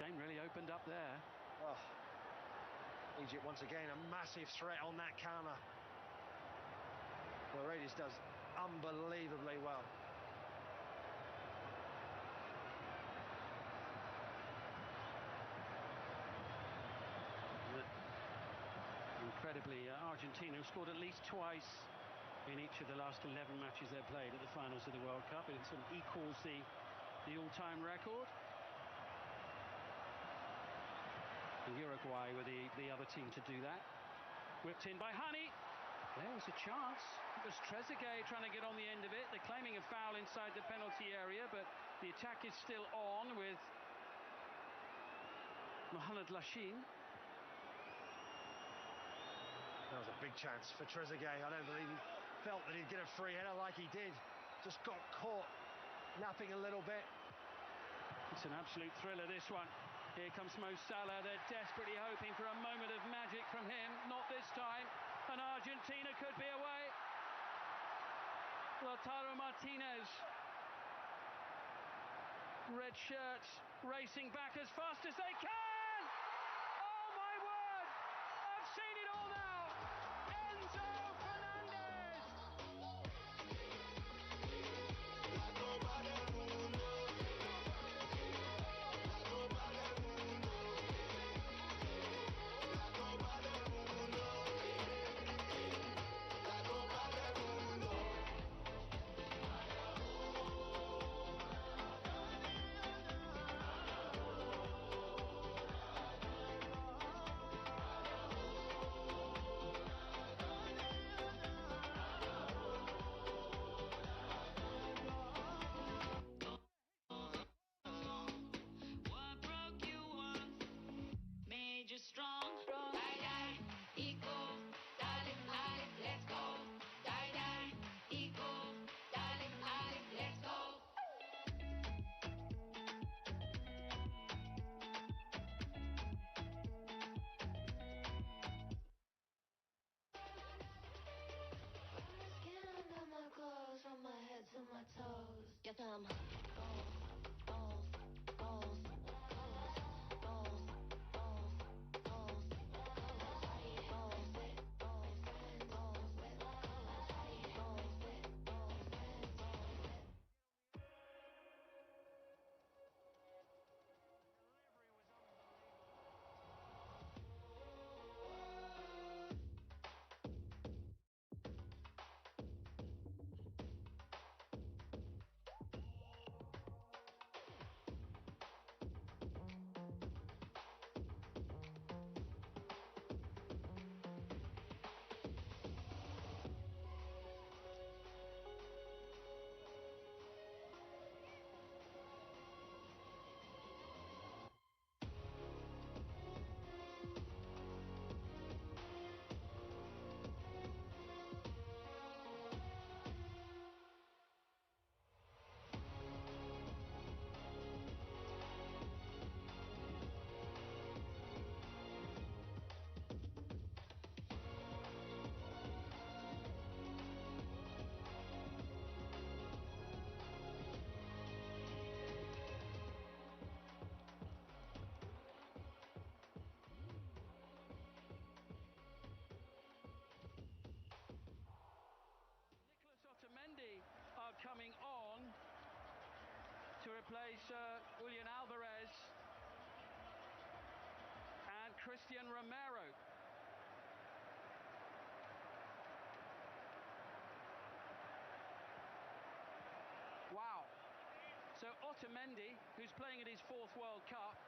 Game really opened up there. Oh, Egypt once again a massive threat on that counter. Paredes does unbelievably well. Incredibly, Argentina have scored at least twice in each of the last 11 matches they've played at the finals of the World Cup. It sort of equals the all-time record. And Uruguay were the other team to do that. Whipped in by Hani. There was a chance. It was Trezeguet trying to get on the end of it. They're claiming a foul inside the penalty area, but the attack is still on with Mohamed Lachine. That was a big chance for Trezeguet. I don't believe he felt that he'd get a free header like he did. Just got caught napping a little bit. It's an absolute thriller, this one. Here comes Mo Salah. They're desperately hoping for a moment of magic from him. Not this time. And Argentina could be away. Lautaro Martinez. Red shirts racing back as fast as they can. Oh my word! I've seen it all now. Enzo Fernandez. What broke you once made you strong. Die, die, equal, darling, darling, let's go. Die, die, equal, darling, darling, let's go. Skin under my clothes, from my head to my toes. Get them balls, balls, balls, balls, balls, balls, balls, balls, balls, fit, balls, fit, balls, fit, balls, fit, balls, fit, balls, fit. replace Julian Alvarez and Christian Romero. Wow. So Otamendi, who's playing at his 4th World Cup,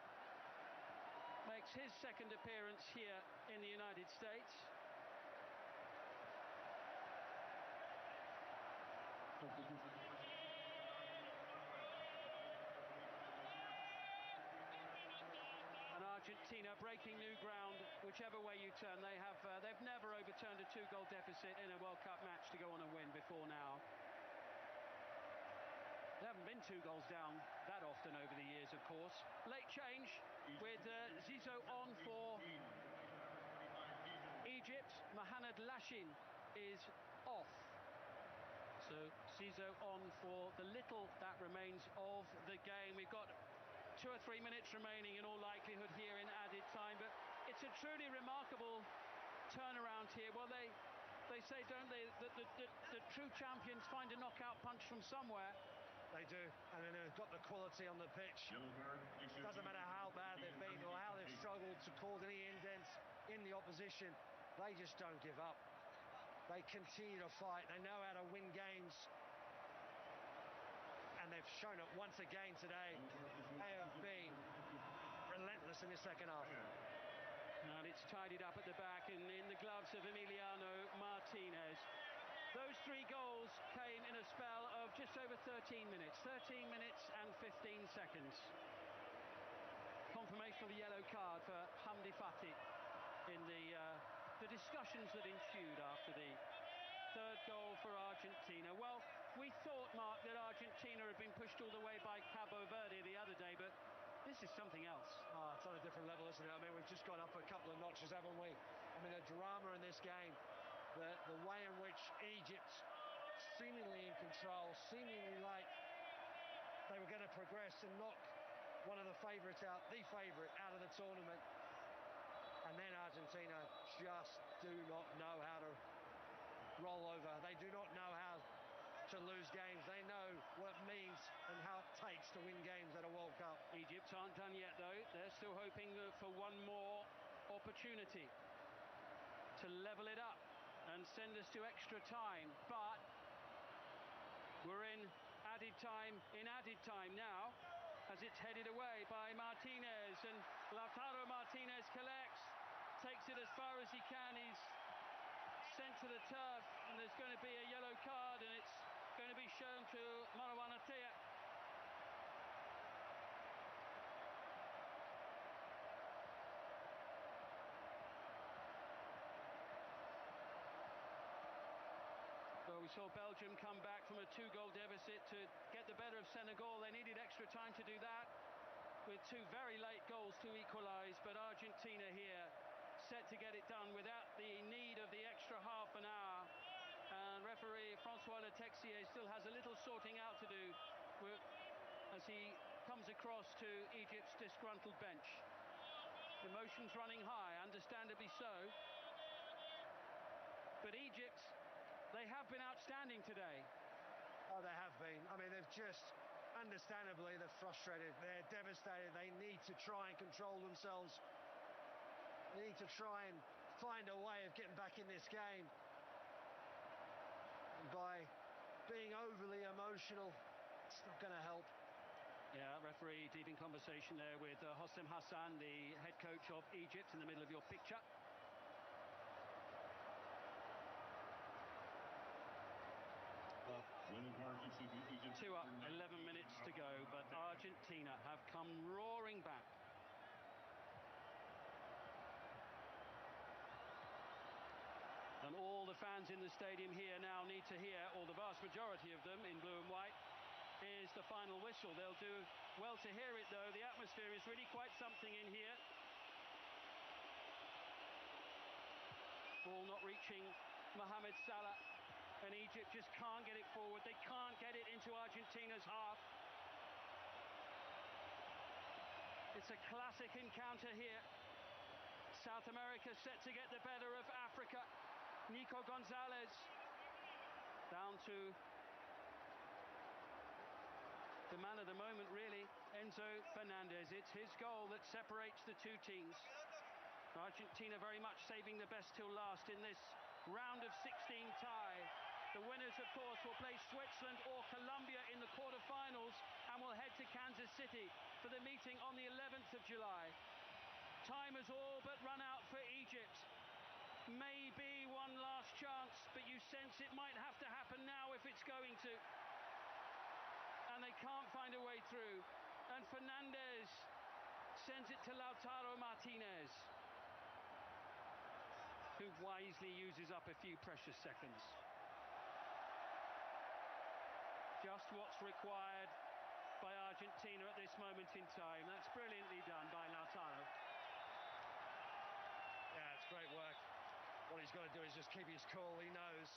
makes his 2nd appearance here in the United States. And Argentina breaking new ground, whichever way you turn. They've never overturned a 2-goal deficit in a World Cup match to go on and win before now. They haven't been 2 goals down that often over the years, of course. Late change with Zizou on for Egypt. Mohamed Lashin is off. So Zizou on for the little that remains of the game. We've got 2 or 3 minutes remaining in all likelihood here in added time, but it's a truly remarkable turnaround here. Well, they say, don't they, that the true champions find a knockout punch from somewhere. They do, and then they've got the quality on the pitch. Doesn't matter how bad they've been or how they've struggled to cause any indents in the opposition, they just don't give up. They continue to fight. They know how to win games, and they've shown it once again today. They have been relentless in the 2nd half. And it's tidied up at the back in the gloves of Emiliano Martinez. Those 3 goals came in a spell of just over 13 minutes. 13 minutes and 15 seconds. Confirmation of a yellow card for Hamdi Fati in the discussions that ensued after the 3rd goal for Argentina. Well, we thought, Mark, that Argentina had been pushed all the way by Cabo Verde the other day, but this is something else. Oh, it's on a different level, isn't it? I mean, we've just gone up a couple of notches, haven't we? I mean, the drama in this game, the way in which Egypt, seemingly in control, seemingly like they were going to progress and knock one of the favourites out, the favourite, out of the tournament. And then Argentina just do not know how to roll over. They do not know how to lose games. They know what it means and how it takes to win games at a World Cup. Egypt aren't done yet, though. They're still hoping for one more opportunity to level it up and send us to extra time. But we're in added time now, as it's headed away by Martinez, and Lautaro Martinez collects, takes it as far as he can. He's sent to the turf, and there's going to be a yellow card, and it's going to be shown to Marwan Atiyah. Well, we saw Belgium come back from a 2-goal deficit to get the better of Senegal. They needed extra time to do that, with 2 very late goals to equalise, but Argentina here set to get it done without the need of the extra half an hour. And referee Francois Le Texier still has a little sorting out to do as he comes across to Egypt's disgruntled bench. Emotions running high, understandably so. But Egypt, they have been outstanding today. Oh, they have been. I mean, they've just, understandably, they're frustrated. They're devastated. They need to try and control themselves. They need to try and find a way of getting back in this game. And by being overly emotional, it's not going to help. Yeah, referee deep in conversation there with Hossam Hassan, the head coach of Egypt, in the middle of your picture. Two up, 11 minutes to go, but Argentina have come roaring back. And all the fans in the stadium here now need to hear, or the vast majority of them in blue and white, is the final whistle. They'll do well to hear it, though. The atmosphere is really quite something in here. Ball not reaching Mohamed Salah, and Egypt just can't get it forward. They can't get it into Argentina's half. It's a classic encounter here. South America set to get the better of Africa. Nico Gonzalez down to the man of the moment, really, Enzo Fernandez. It's his goal that separates the two teams. Argentina very much saving the best till last in this round of 16 tie. The winners, of course, will play Switzerland or Colombia in the quarterfinals and will head to Kansas City for the meeting on the 11th of July. Time has all but run out for Egypt. Maybe one last chance, but you sense it might have to happen now if it's going to. And they can't find a way through. And Fernandez sends it to Lautaro Martinez, who wisely uses up a few precious seconds. Just what's required by Argentina at this moment in time. That's brilliantly done by Lautaro. Yeah, it's great work. What he's got to do is just keep his cool. He knows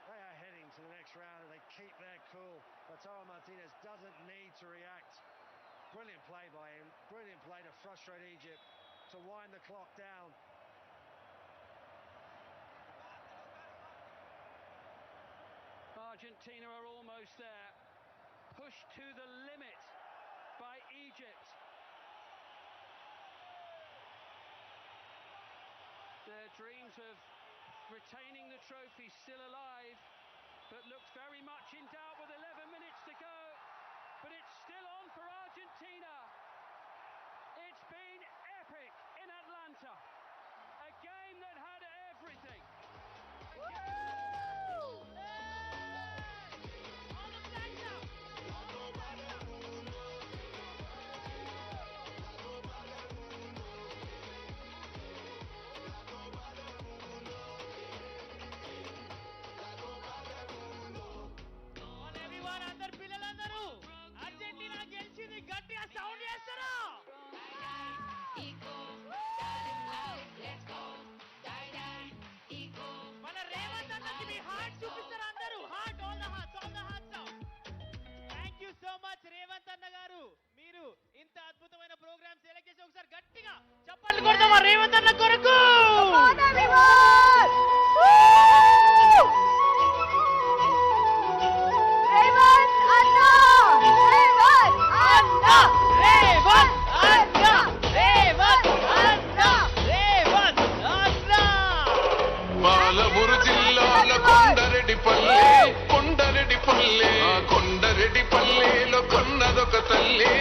they are heading to the next round and they keep their cool. Lautaro Martinez doesn't need to react. Brilliant play by him. Brilliant play to frustrate Egypt, to wind the clock down. Argentina are almost there. Pushed to the limit by Egypt. Their dreams of retaining the trophy still alive, but looks very much in doubt with 11 minutes to go. But it's still on for Argentina. It's been epic in Atlanta. A game that had everything. So much Revanth అన్న గారు, మీరు ఇంత అద్భుతమైన programme select చేసి ఒకసారి గట్టిగా చప్పట్లు కొడదామా రేవంత్ అన్న కొరకు. పాలమూరు జిల్లాల కొండరెడ్డిపల్లె, కొండరెడ్డిపల్లె, కొండరెడ్డిపల్లెలో కొన్నదొక తల్లి.